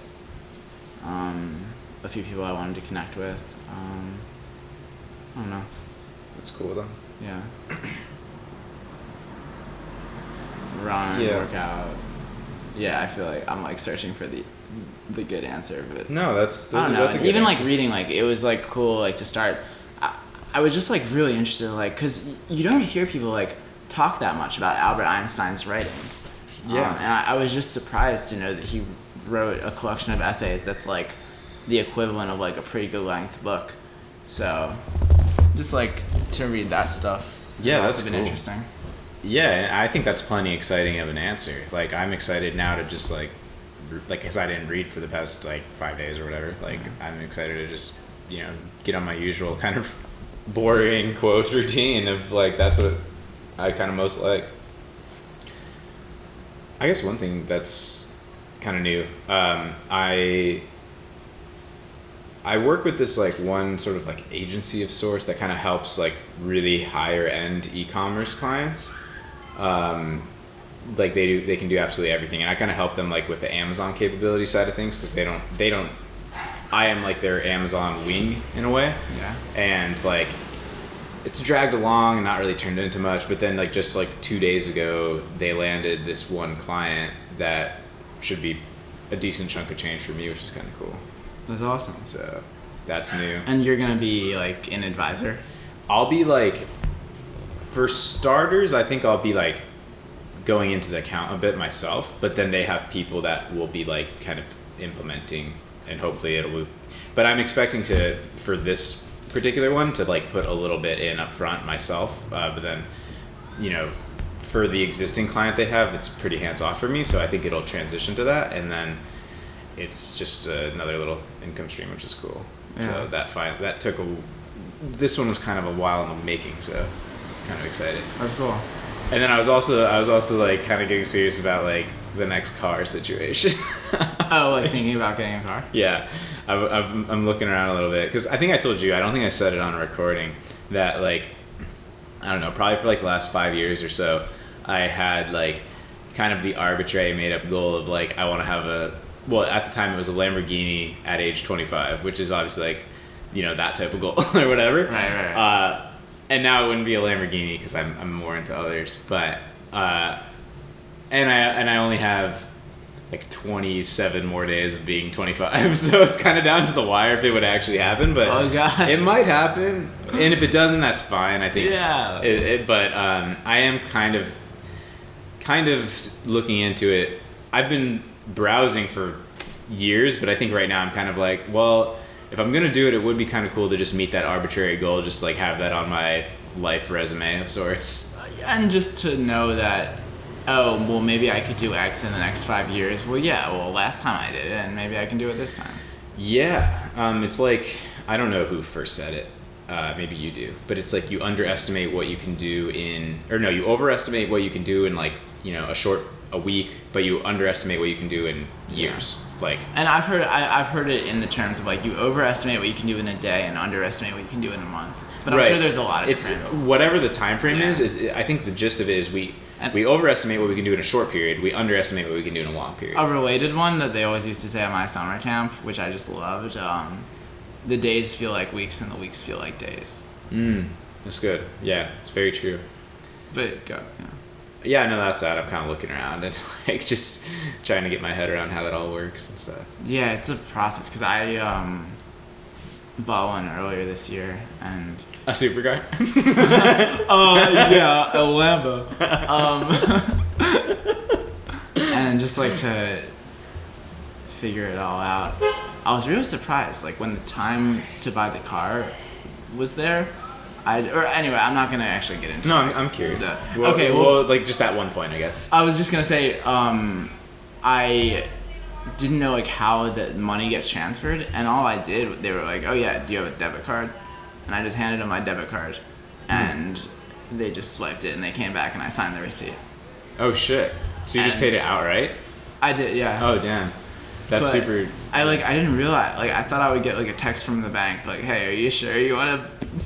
a few people I wanted to connect with. I don't know. That's cool though. Yeah. Run, work out. Yeah, I feel like I'm like searching for the good answer, but no, that's I don't know. That's a good even answer. like reading, like it was like cool, like to start. I was just like really interested, like, because you don't hear people like talk that much about Albert Einstein's writing. Yeah. And I was just surprised to know that he wrote a collection of essays that's like the equivalent of like a pretty good length book. So just like to read that stuff. Yeah, has that's been cool. interesting. Yeah, and I think that's plenty exciting of an answer. Like I'm excited now to just like because I didn't read for the past like 5 days or whatever. Like I'm excited to just, you know, get on my usual kind of boring quote routine of like that's what I kind of most like. I guess one thing that's kind of new, I work with this like one sort of like agency of sorts that kind of helps like really higher end e-commerce clients. Like they can do absolutely everything, and I kind of help them like with the Amazon capability side of things, because they don't I am like their Amazon wing in a way. Yeah. And like it's dragged along and not really turned into much, but then like just like 2 days ago they landed this one client that should be a decent chunk of change for me, which is kind of cool. That's awesome. So that's new. And you're gonna be like an advisor? I'll be like, for starters, I think I'll be like going into the account a bit myself, but then they have people that will be like kind of implementing, and hopefully it'll, but I'm expecting to, for this particular one, to like put a little bit in up front myself, but then, you know, for the existing client they have, it's pretty hands off for me, so I think it'll transition to that, and then it's just another little income stream, which is cool. Yeah. So that took this one was kind of a while in the making, so kind of excited. That's cool. And then I was also like kind of getting serious about like the next car situation. Oh, like thinking about getting a car? Yeah, I'm looking around a little bit, because I think I told you, I don't think I said it on a recording, that like, I don't know, probably for like the last 5 years or so, I had like kind of the arbitrary made up goal of like, I want to have well, at the time it was a Lamborghini at age 25, which is obviously like, you know, that type of goal or whatever. Right. And now it wouldn't be a Lamborghini because I'm more into others, but and I only have like 27 more days of being 25, so it's kind of down to the wire if it would actually happen. But oh gosh, it might happen, and if it doesn't, that's fine. I think. Yeah. But I am kind of looking into it. I've been browsing for years, but I think right now I'm kind of like, well, if I'm gonna do it, it would be kind of cool to just meet that arbitrary goal, just like have that on my life resume of sorts. And just to know that, oh, well, maybe I could do X in the next 5 years. Well, yeah, well, last time I did it, and maybe I can do it this time. Yeah, it's like, I don't know who first said it. Maybe you do, but it's like you underestimate what you can do you overestimate what you can do in like, a week, but you underestimate what you can do in years. Like, and I've heard it in the terms of like you overestimate what you can do in a day and underestimate what you can do in a month. But I'm sure there's a lot of different. Whatever the time frame is, I think the gist of it is we overestimate what we can do in a short period. We underestimate what we can do in a long period. A related one that they always used to say at my summer camp, which I just loved, the days feel like weeks and the weeks feel like days. That's good. Yeah, it's very true. But go. Yeah, no, that's that. I'm kind of looking around and like just trying to get my head around how that all works and stuff. Yeah, it's a process because I bought one earlier this year and a supercar. Yeah, a Lambo. And just like to figure it all out, I was really surprised. Like when the time to buy the car was there. Anyway, I'm not gonna actually get into. No, I'm curious. Well, like just that one point, I guess. I was just gonna say, I didn't know like how the money gets transferred, and all I did, they were like, "Oh yeah, do you have a debit card?" And I just handed them my debit card, and they just swiped it, and they came back, and I signed the receipt. Oh shit! So you just paid it outright? I did, yeah. Oh damn, that's super. I didn't realize. Like I thought I would get like a text from the bank, like, "Hey, are you sure you want to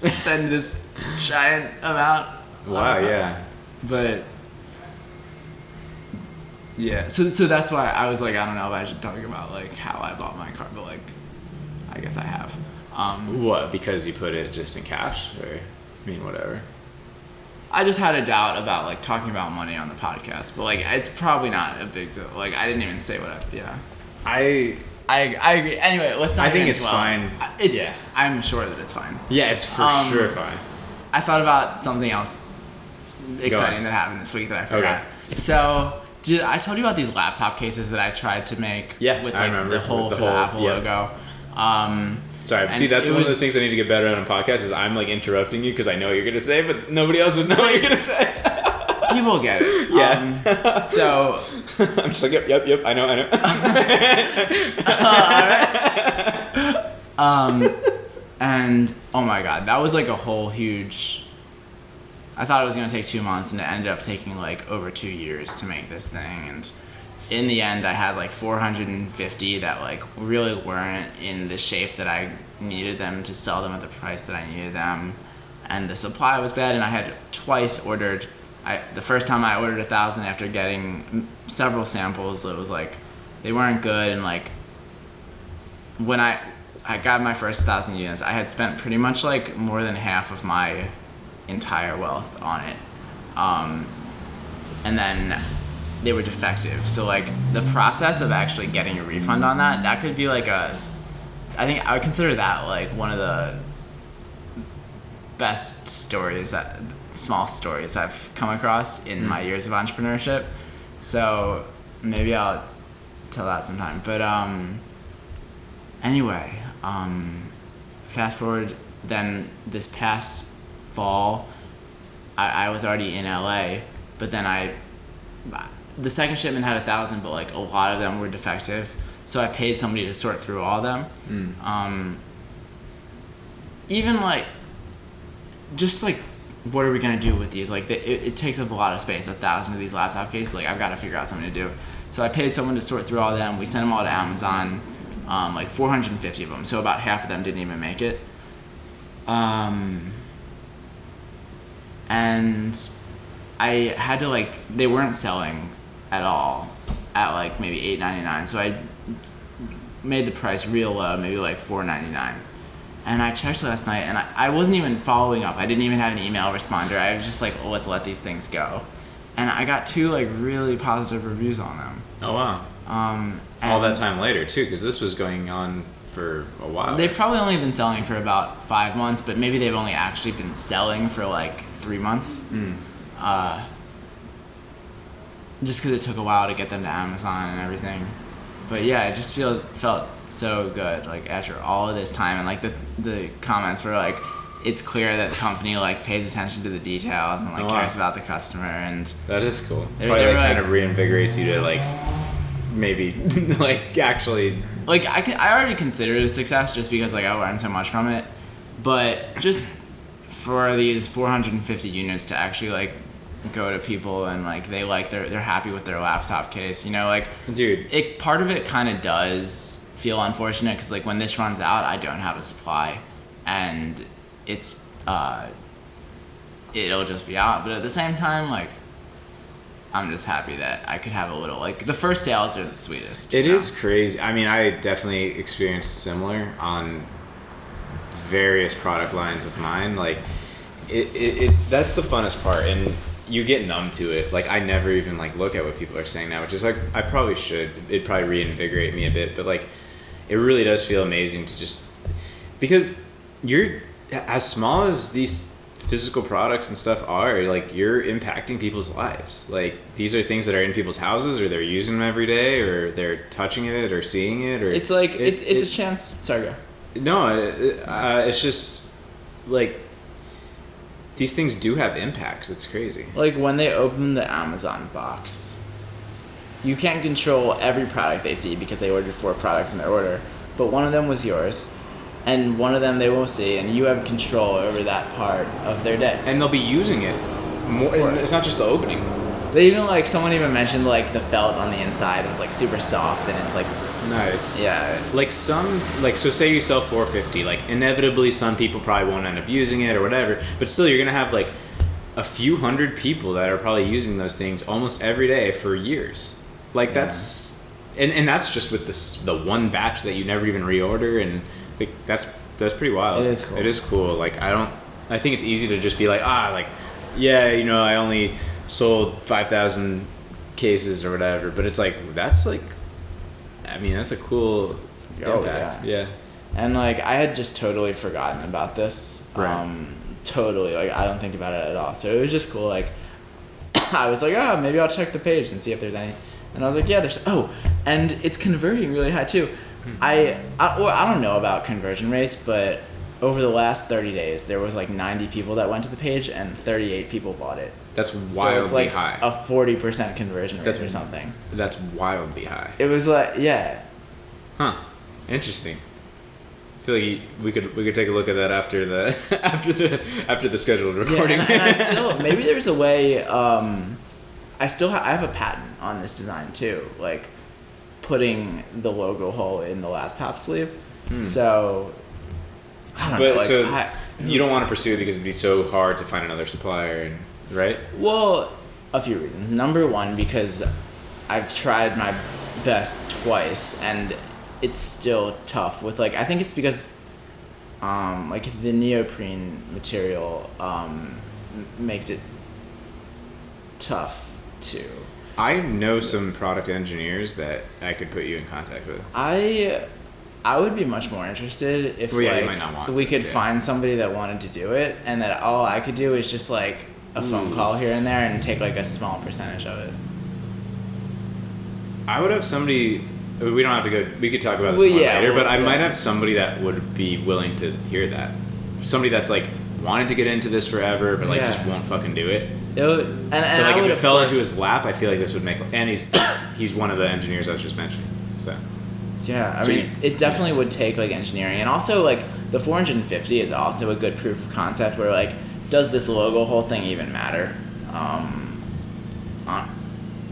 spend this giant amount?" Wow, yeah. But yeah, so that's why I was like, I don't know if I should talk about like how I bought my car, but like, I guess I have. What? Because you put it just in cash, or whatever. I just had a doubt about like talking about money on the podcast, but like it's probably not a big deal. Like I didn't even say what I agree. Anyway, let's not. I think it's fine. I'm sure that it's fine. Yeah, it's for sure fine. I thought about something else exciting that happened this week that I forgot. Okay. So, I told you about these laptop cases that I tried to make with like the whole Apple logo. Sorry, see, that's one of the things I need to get better at on podcasts is I'm like interrupting you because I know what you're gonna say, but nobody else would know what you're gonna say. People get it. Yeah. So I'm just like, yep, I know. All right. And oh my god, that was like a whole huge. I thought it was gonna take 2 months, and it ended up taking like over 2 years to make this thing. And in the end, I had like 450 that like really weren't in the shape that I needed them to sell them at the price that I needed them, and the supply was bad. And I had twice ordered. The first time I ordered 1,000 after getting several samples, it was like they weren't good. And like when I got my first 1,000 units, I had spent pretty much like more than half of my entire wealth on it, and then they were defective. So like the process of actually getting a refund on that could be like I think I would consider that like one of the best small stories I've come across in my years of entrepreneurship. So maybe I'll tell that sometime. But anyway, fast forward then this past fall, I was already in LA, but then the second shipment had 1,000, but like a lot of them were defective, so I paid somebody to sort through all of them. Even like just like what are we gonna do with these? Like it takes up a lot of space, 1,000 of these laptop cases. Like I've got to figure out something to do. So I paid someone to sort through all of them. We sent them all to Amazon, like 450 of them. So about half of them didn't even make it. And I had to like, they weren't selling at all at like maybe $8.99. So I made the price real low, maybe like $4.99. And I checked last night, and I wasn't even following up. I didn't even have an email responder. I was just like, oh, let's let these things go. And I got 2 like really positive reviews on them. Oh wow. All that time later too, because this was going on for a while. They've probably only been selling for about 5 months, but maybe they've only actually been selling for like 3 months. Just because it took a while to get them to Amazon and everything. But yeah, it just felt so good, like after all of this time, and like the comments were like, it's clear that the company like pays attention to the details and like cares about the customer, and that is cool. They Probably were like kind of reinvigorates you to like maybe like actually like I already consider it a success just because like I learned so much from it, but just for these 450 units to actually like go to people and like they're happy with their laptop case, you know, like dude, part of it kind of does feel unfortunate because like when this runs out I don't have a supply and it's it'll just be out, but at the same time like I'm just happy that I could have a little, like, the first sales are the sweetest. It is crazy. I mean, I definitely experienced similar on various product lines of mine. Like, it that's the funnest part, and you get numb to it. Like, I never even, like, look at what people are saying now, which is, like, I probably should. It'd probably reinvigorate me a bit, but, like, it really does feel amazing to just, because you're, as small as these physical products and stuff are, like, you're impacting people's lives. Like, these are things that are in people's houses, or they're using them every day, or they're touching it or seeing it, or it's like it's a chance. Sorry, go. No, it's just like these things do have impacts. It's crazy. Like when they open the Amazon box, you can't control every product they see because they ordered 4 products in their order, but one of them was yours. And one of them they will see, and you have control over that part of their day. And they'll be using it more. It's not just the opening. They even, like, someone even mentioned, like, the felt on the inside was, like, super soft, and it's, like... Nice. Yeah. Like, so say you sell 450, like, inevitably some people probably won't end up using it or whatever, but still you're going to have, like, a few hundred people that are probably using those things almost every day for years. Like, that's... And that's just with the one batch that you never even reorder, and... Like, that's pretty wild. It is cool. It is cool. Like, I think it's easy to just be like, yeah, you know, I only sold 5,000 cases or whatever. But it's like, that's like, I mean, that's a cool impact. Yeah. And like, I had just totally forgotten about this. Right. Totally. Like, I don't think about it at all. So it was just cool. Like, I was like, maybe I'll check the page and see if there's any. And I was like, yeah, and it's converting really high too. I don't know about conversion rates, but over the last 30 days, there was like 90 people that went to the page and 38 people bought it. That's wildly so it's like high. A 40% conversion rate or something. That's wildly high. It was like, yeah. Huh. Interesting. I feel like we could take a look at that after the scheduled recording. Yeah, and I still, maybe there's a way. I have a patent on this design too, like putting the logo hole in the laptop sleeve. So I don't know. Like, so you don't want to pursue it because it'd be so hard to find another supplier, right? Well, a few reasons. Number one, because I've tried my best twice and it's still tough with, like, I think it's because like the neoprene material makes it tough too. I know some product engineers that I could put you in contact with. I would be much more interested if you might not want we could find somebody that wanted to do it, and that all I could do is just like a phone call here and there and take like a small percentage of it. I would have somebody. We don't have to go. We could talk about this more later, but I might have somebody that would be willing to hear that. Somebody that's like wanted to get into this forever, but like just won't fucking do it. It would, and so like if it fell into his lap, I feel like this would make. And he's one of the engineers I was just mentioning. So. Yeah, I mean, it definitely would take like engineering, and also like the 450 is also a good proof of concept where like, does this logo whole thing even matter?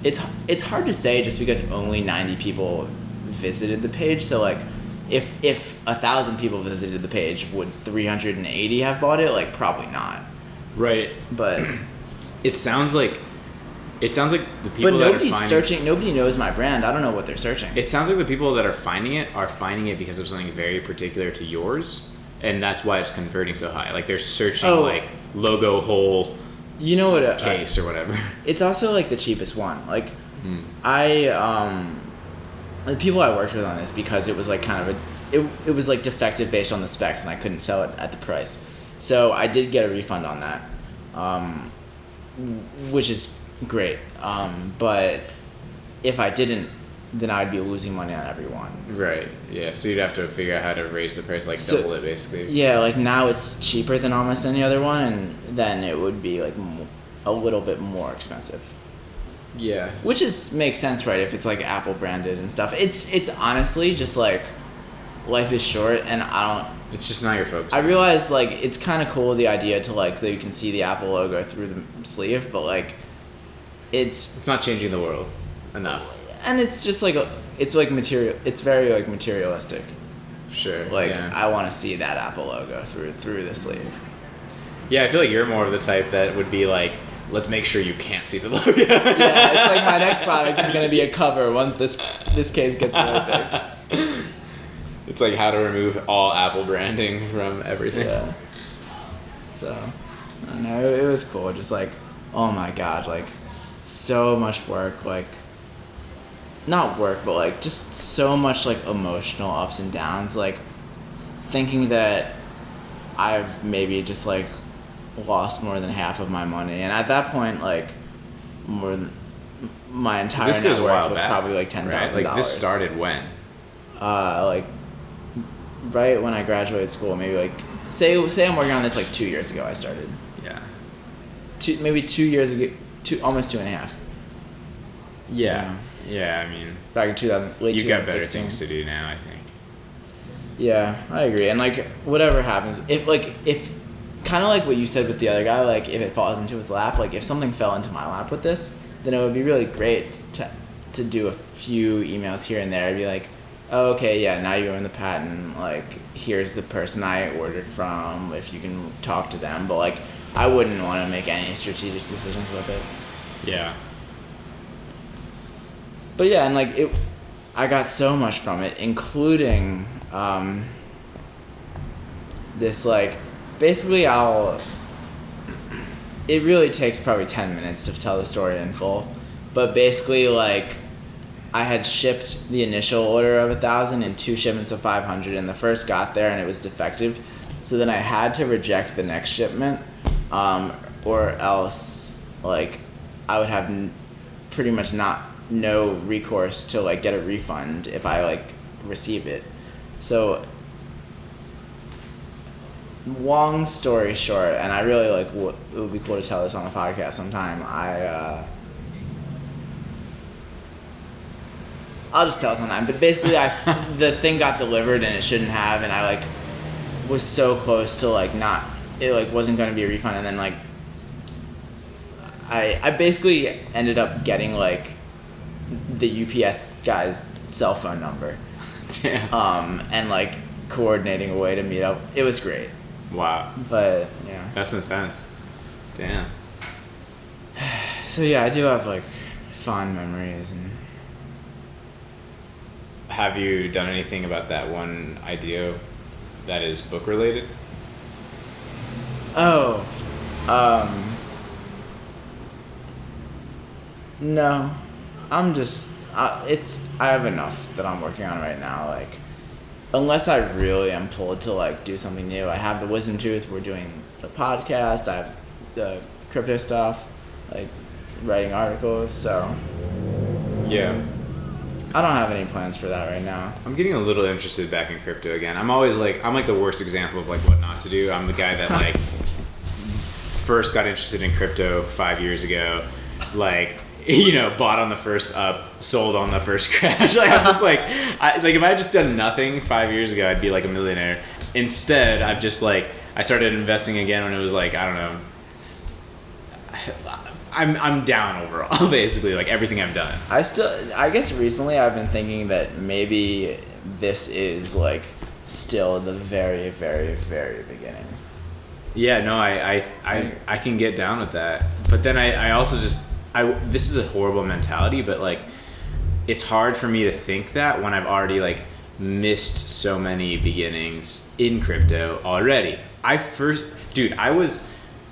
It's hard to say just because only 90 people visited the page. So like, if 1,000 people visited the page, would 380 have bought it? Like, probably not. Right, but it sounds like the people. But nobody's searching. Nobody knows my brand. I don't know what they're searching. It sounds like the people that are finding it because of something very particular to yours, and that's why it's converting so high. Like they're searching like logo hole, you know what, case or whatever. It's also like the cheapest one. Like the people I worked with on this, because it was like kind of it was like defective based on the specs, and I couldn't sell it at the price. So I did get a refund on that, which is great. But if I didn't, then I'd be losing money on every one. Right. Yeah. So you'd have to figure out how to raise the price, like double it, basically. Yeah. Like now it's cheaper than almost any other one, and then it would be like a little bit more expensive. Yeah. Which makes sense, right? If it's like Apple branded and stuff. It's honestly just like life is short, and It's just not your focus. I realize like it's kind of cool the idea to like so you can see the Apple logo through the sleeve, but like it's not changing the world enough. And it's just like it's like material. It's very like materialistic. Sure. Like yeah. I want to see that Apple logo through the sleeve. Yeah, I feel like you're more of the type that would be like, let's make sure you can't see the logo. Yeah, it's like my next product is going to be a cover once this case gets really big. It's like how to remove all Apple branding from everything. Yeah. So, I don't know, it was cool. Just like, oh my god, like, so much work, like, not work, but like, just so much like emotional ups and downs, like, thinking that I've maybe just like lost more than half of my money, and at that point, like, more than my entire This goes net a while worth was back, probably like $10,000. right? Like this started when? Like right when I graduated school, maybe like say I'm working on this like 2 years ago. I started. Yeah. Maybe 2 years ago, almost 2.5. Yeah. Yeah, I mean, Back in 2000, late you've got better 2016. things to do now, I think. Yeah, I agree. And like whatever happens, if kind of like what you said with the other guy, like if it falls into his lap, like if something fell into my lap with this, then it would be really great to do a few emails here and there. I'd be like, oh, okay, yeah, now you own the patent. Like, here's the person I ordered from. If you can talk to them, but like, I wouldn't want to make any strategic decisions with it. Yeah. But yeah, and like I got so much from it, including this like, basically it really takes probably 10 minutes to tell the story in full, but basically like I had shipped the initial order of 1,000 and 2 shipments of 500, and the first got there and it was defective, so then I had to reject the next shipment, or else like I would have pretty much no recourse to like get a refund if I like receive it. So long story short, and I really like it would be cool to tell this on the podcast sometime. I'll just tell it sometime. But basically, the thing got delivered and it shouldn't have, and I like was so close to like not, it like wasn't going to be a refund, and then like I basically ended up getting like the UPS guy's cell phone number. Damn. And like coordinating a way to meet up. It was great. Wow. But yeah. That's intense. Damn. So yeah, I do have like fond memories. And have you done anything about that one idea that is book related? oh, no, I'm just I have enough that I'm working on right now. Like, unless I really am told to like do something new, I have the wisdom tooth. We're doing the podcast. I have the crypto stuff, like writing articles. So Yeah. I don't have any plans for that right now. I'm getting a little interested back in crypto again. I'm like the worst example of like what not to do. I'm the guy that like first got interested in crypto 5 years ago, like, you know, bought on the first up, sold on the first crash. Like I'm just like, if I had just done nothing 5 years ago, I'd be like a millionaire. Instead, I've just like, I started investing again when it was like, I don't know, I'm down overall, basically, like everything I've done. I guess recently I've been thinking that maybe this is like still the very, very, very beginning. Yeah, no, I can get down with that. But then I also just, this is a horrible mentality, but like, it's hard for me to think that when I've already like missed so many beginnings in crypto already.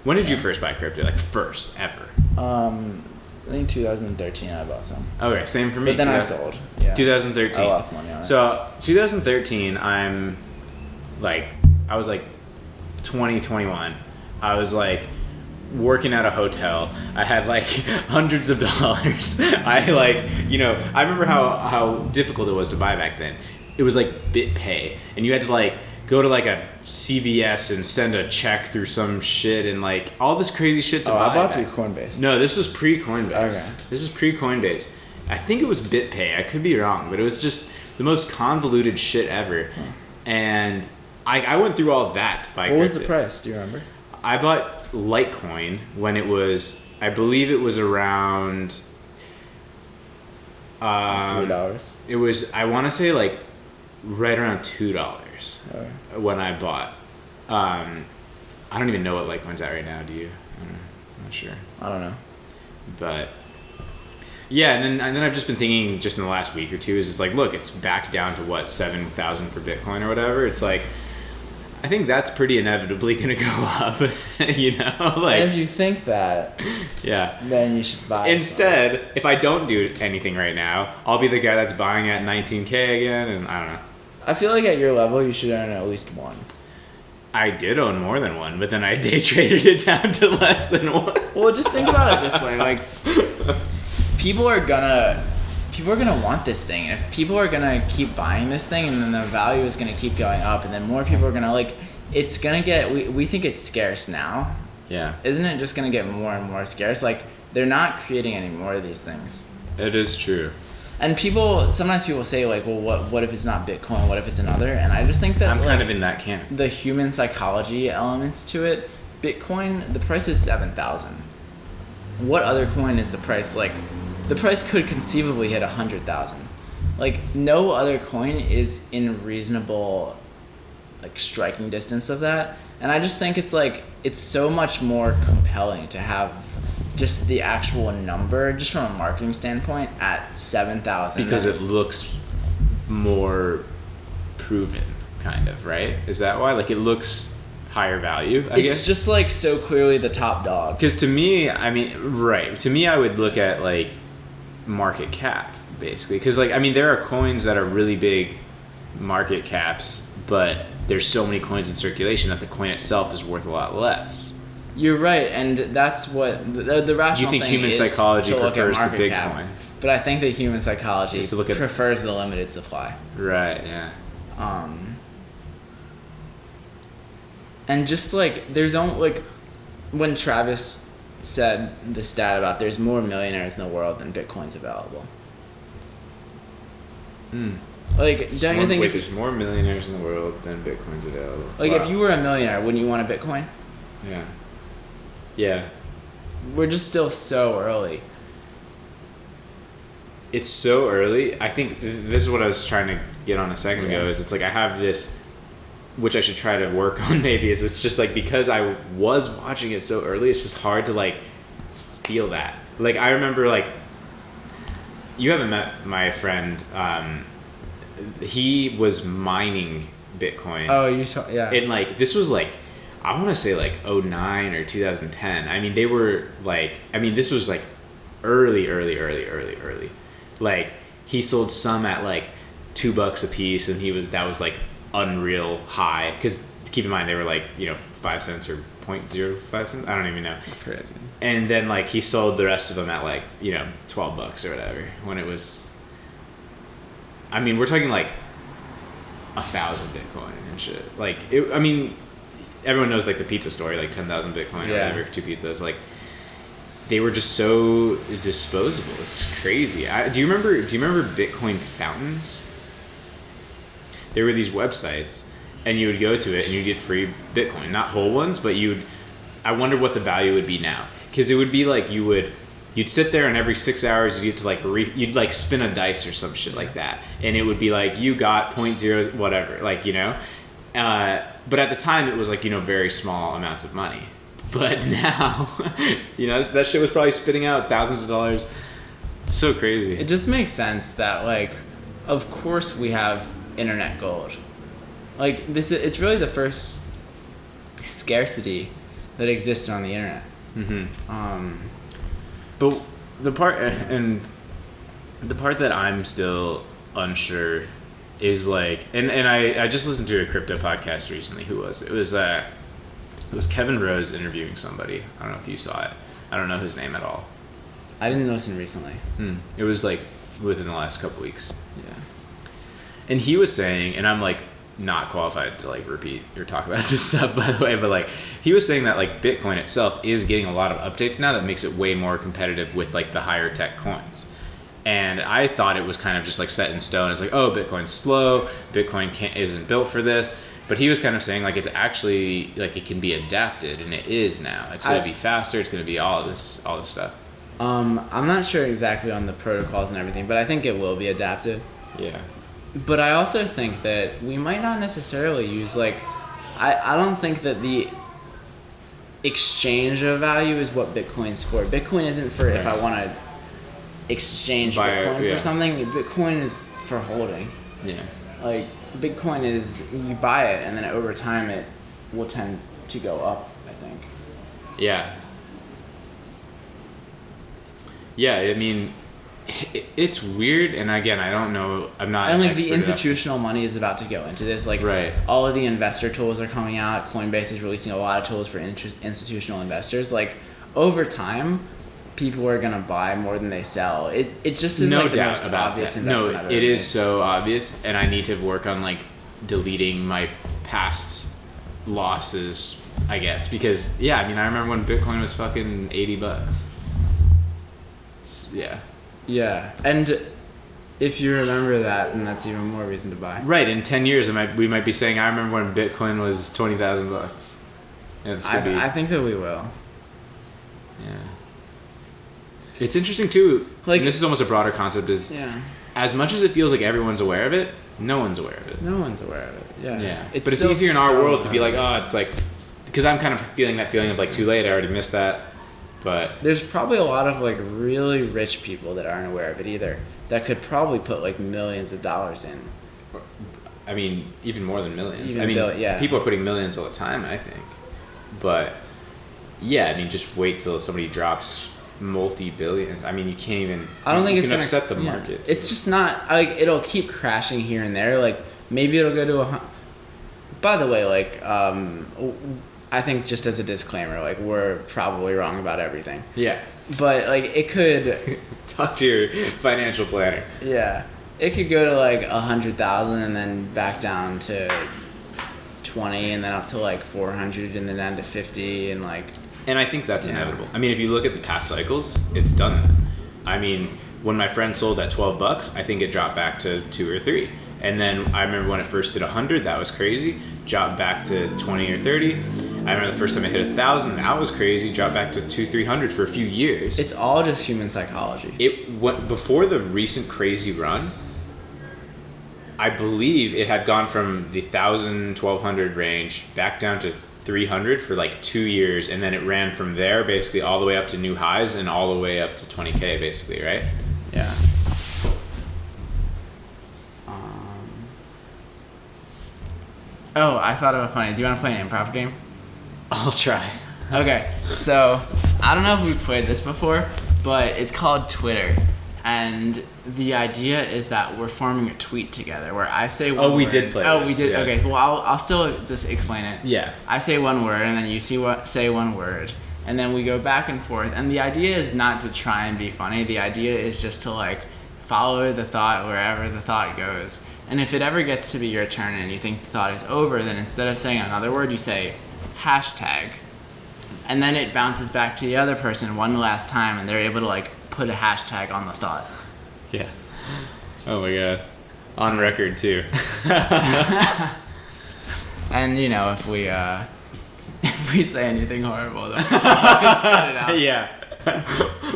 When did you first buy crypto? Like first ever? I think 2013 I bought some. Okay, same for me. But then I sold. Yeah. 2013. I lost money on it. So 2013, I was like 20, 21. I was like working at a hotel. I had like hundreds of dollars. I remember how difficult it was to buy back then. It was like BitPay, and you had to like go to like a CVS and send a check through some shit and like all this crazy shit to buy. I bought through Coinbase. No, this was pre-Coinbase. Okay. This is pre-Coinbase. I think it was BitPay. I could be wrong, but it was just the most convoluted shit ever. And I went through all of that to buy What was crypto. the price? Do you remember? I bought Litecoin when it was, I believe it was around... $3. It was, I want to say like right around $2 when I bought. I don't even know what Litecoin's at right now. Do you? I'm not sure. I don't know. But yeah, and then I've just been thinking just in the last week or two is it's like, look, it's back down to what, 7,000 for Bitcoin or whatever. It's like, I think that's pretty inevitably going to go up, you know? Like, And if you think that, yeah. then you should buy Instead, if I don't do anything right now, I'll be the guy that's buying at 19K again, and I don't know. I feel like at your level, you should own at least one. I did own more than one, but then I day traded it down to less than one. Well, just think about it this way: like, people are gonna want this thing, and if people are gonna keep buying this thing, and then the value is gonna keep going up, and then more people are gonna like, it's gonna get. We think it's scarce now. Yeah. Isn't it just gonna get more and more scarce? Like, they're not creating any more of these things. It is true. And sometimes people say like, well, what if it's not Bitcoin? What if it's another? And I just think that I'm kind of in that camp. the human psychology elements to it. Bitcoin, the price is 7,000. What other coin is the price like? The price could conceivably hit 100,000. Like, no other coin is in reasonable, like, striking distance of that. And I just think it's like, it's so much more compelling to have just the actual number, just from a marketing standpoint, at 7,000. Because it looks more proven, kind of, right? Is that why? Like, it looks higher value, I guess? It's just, like, so clearly the top dog. Because to me, I mean, right. To me, I would look at, like, market cap, basically. Because, like, I mean, there are coins that are really big market caps, but there's so many coins in circulation that the coin itself is worth a lot less. You're right, and that's what the rational You think thing human is psychology to look at prefers the market big cap. coin. But I think that human psychology Is to look at- prefers the limited supply. Right, yeah. And just like there's only like when Travis said the stat about there's more millionaires in the world than Bitcoin's available. Like, don't you think Wait, there's more millionaires in the world than Bitcoin's available. like Wow. if you were a millionaire, wouldn't you want a Bitcoin? Yeah. Yeah. We're just still so early. It's so early. I think this is what I was trying to get on a second ago. Is it's like I have this, which I should try to work on. Maybe is it's just like because I was watching it so early, it's just hard to like feel that. Like I remember like you haven't met my friend. He was mining Bitcoin. Oh, you saw, yeah. And like this was like I want to say like 2009 or 2010. I mean they were like this was like early. Like he sold some at like $2 a piece, and that was like unreal high. Because keep in mind they were like 5 cents or 0.05 cents. I don't even know. Crazy. And then like he sold the rest of them at like $12 or whatever. When it was, I mean we're talking like 1,000 Bitcoin and shit. Like everyone knows like the pizza story, like 10,000 Bitcoin or whatever, 2 pizzas. Like they were just so disposable. It's crazy. Do you remember Bitcoin fountains? There were these websites, and you would go to it, and you'd get free Bitcoin. Not whole ones, but I wonder what the value would be now. Because it would be like you'd sit there, and every 6 hours you'd get to like you'd like spin a dice or some shit like that, and it would be like you got 0.0 whatever, like But at the time, it was like very small amounts of money. But now, that shit was probably spitting out thousands of dollars. It's so crazy. It just makes sense that, like, of course we have internet gold. Like, it's really the first scarcity that existed on the internet. Mm-hmm. But the part that I'm still unsure is like, and I just listened to a crypto podcast recently. Who was it? It was Kevin Rose interviewing somebody. I don't know if you saw it. I don't know his name at all. I didn't listen recently. It was like within the last couple weeks. Yeah. And he was saying, and I'm like not qualified to like repeat or talk about this stuff, by the way, but like he was saying that like Bitcoin itself is getting a lot of updates now that makes it way more competitive with like the higher tech coins. And I thought it was kind of just like set in stone. It's like, oh, Bitcoin's slow, Bitcoin isn't built for this. But he was kind of saying like it's actually like it can be adapted, and it is now. It's going to be faster. It's going to be all this stuff. I'm not sure exactly on the protocols and everything, but I think it will be adapted. Yeah. But I also think that we might not necessarily use like, I don't think that the exchange of value is what Bitcoin's for. Bitcoin isn't for if I want to exchange Bitcoin for something. Bitcoin is for holding. Yeah. Like Bitcoin is you buy it and then over time it will tend to go up, I think. Yeah. Yeah, I mean, it's weird, and again, I don't know. I'm not. And like the institutional money is about to go into this. Like, right. All of the investor tools are coming out. Coinbase is releasing a lot of tools for institutional investors. Like, over time, people are gonna buy more than they sell. It just is like the most obvious investment I've ever made. It is so obvious, and I need to work on like deleting my past losses, I guess, because yeah, I mean, I remember when Bitcoin was fucking $80. Yeah. Yeah, and if you remember that, then that's even more reason to buy. Right, in 10 years, we might be saying, I remember when Bitcoin was $20,000. I think that we will. Yeah. It's interesting too. Like, this is almost a broader concept. As much as it feels like everyone's aware of it, no one's aware of it. No one's aware of it. Yeah. Yeah. But it's easier in our world to be like, oh, it's like, because I'm kind of feeling that feeling of like too late. I already missed that. But there's probably a lot of like really rich people that aren't aware of it either. That could probably put like millions of dollars in. I mean, even more than millions. Yeah. People are putting millions all the time, I think. But yeah, I mean, just wait till somebody drops multi-billions. I mean, you can't even. I don't think it's gonna upset the market. It's just not like it'll keep crashing here and there. Like maybe it'll go to By the way, like I think just as a disclaimer, like we're probably wrong about everything. Yeah. But like it could talk to your financial planner. Yeah. It could go to like 100,000 and then back down to 20 and then up to like 400 and then down to 50 and like. And I think that's inevitable. I mean, if you look at the past cycles, it's done that. I mean, when my friend sold at $12, I think it dropped back to 2 or 3. And then I remember when it first hit 100, that was crazy. Dropped back to 20 or 30. I remember the first time it hit 1,000, that was crazy. Dropped back to 200-300 for a few years. It's all just human psychology. It went before the recent crazy run. I believe it had gone from the 1,000-1,200 range back down to 300 for like 2 years, and then it ran from there basically all the way up to new highs and all the way up to 20K basically, right? Yeah. Oh, I thought it was funny. Do you want to play an improv game? I'll try. Okay, so I don't know if we've played this before, but it's called Twitter. And the idea is that we're forming a tweet together where I say one word. Oh, we did play Oh, this, we did? yeah. Okay, well, I'll still just explain it. Yeah. I say one word, and then you say one word. And then we go back and forth. And the idea is not to try and be funny. The idea is just to, like, follow the thought wherever the thought goes. And if it ever gets to be your turn and you think the thought is over, then instead of saying another word, you say hashtag. And then it bounces back to the other person one last time, and they're able to, like, put a hashtag on the thought. Yeah. Oh my god. On record too. And you know, if we say anything horrible, then just cut it out. Yeah.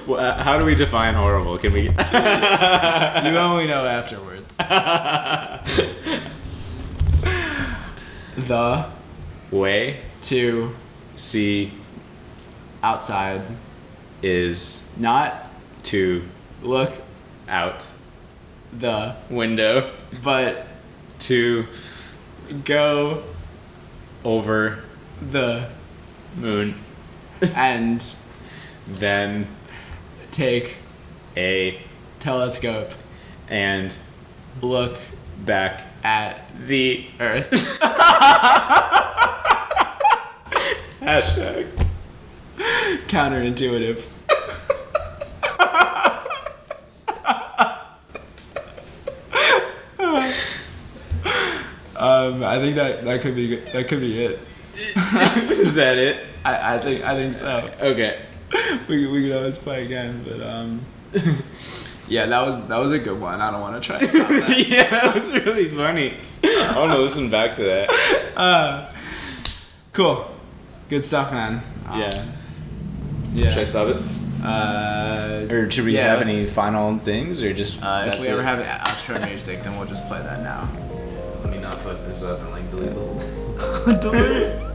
Well, how do we define horrible? Can we? You only know afterwards. The way to see outside is not to look out the window, but to go over the moon and then take a telescope and look back at the Earth. Hashtag Counterintuitive. I think that could be good. That could be it. Is that it? I think so. Okay. We could always play again, but yeah, that was a good one. I don't want to try to top that. Yeah, that was really funny. I want to listen back to that. Cool. Good stuff, man. Yeah. Yeah. Should I stop it? Or should we have any final things, or just if we ever have outro music, then we'll just play that now. Let me not fuck this up and like delete the whole. Delete.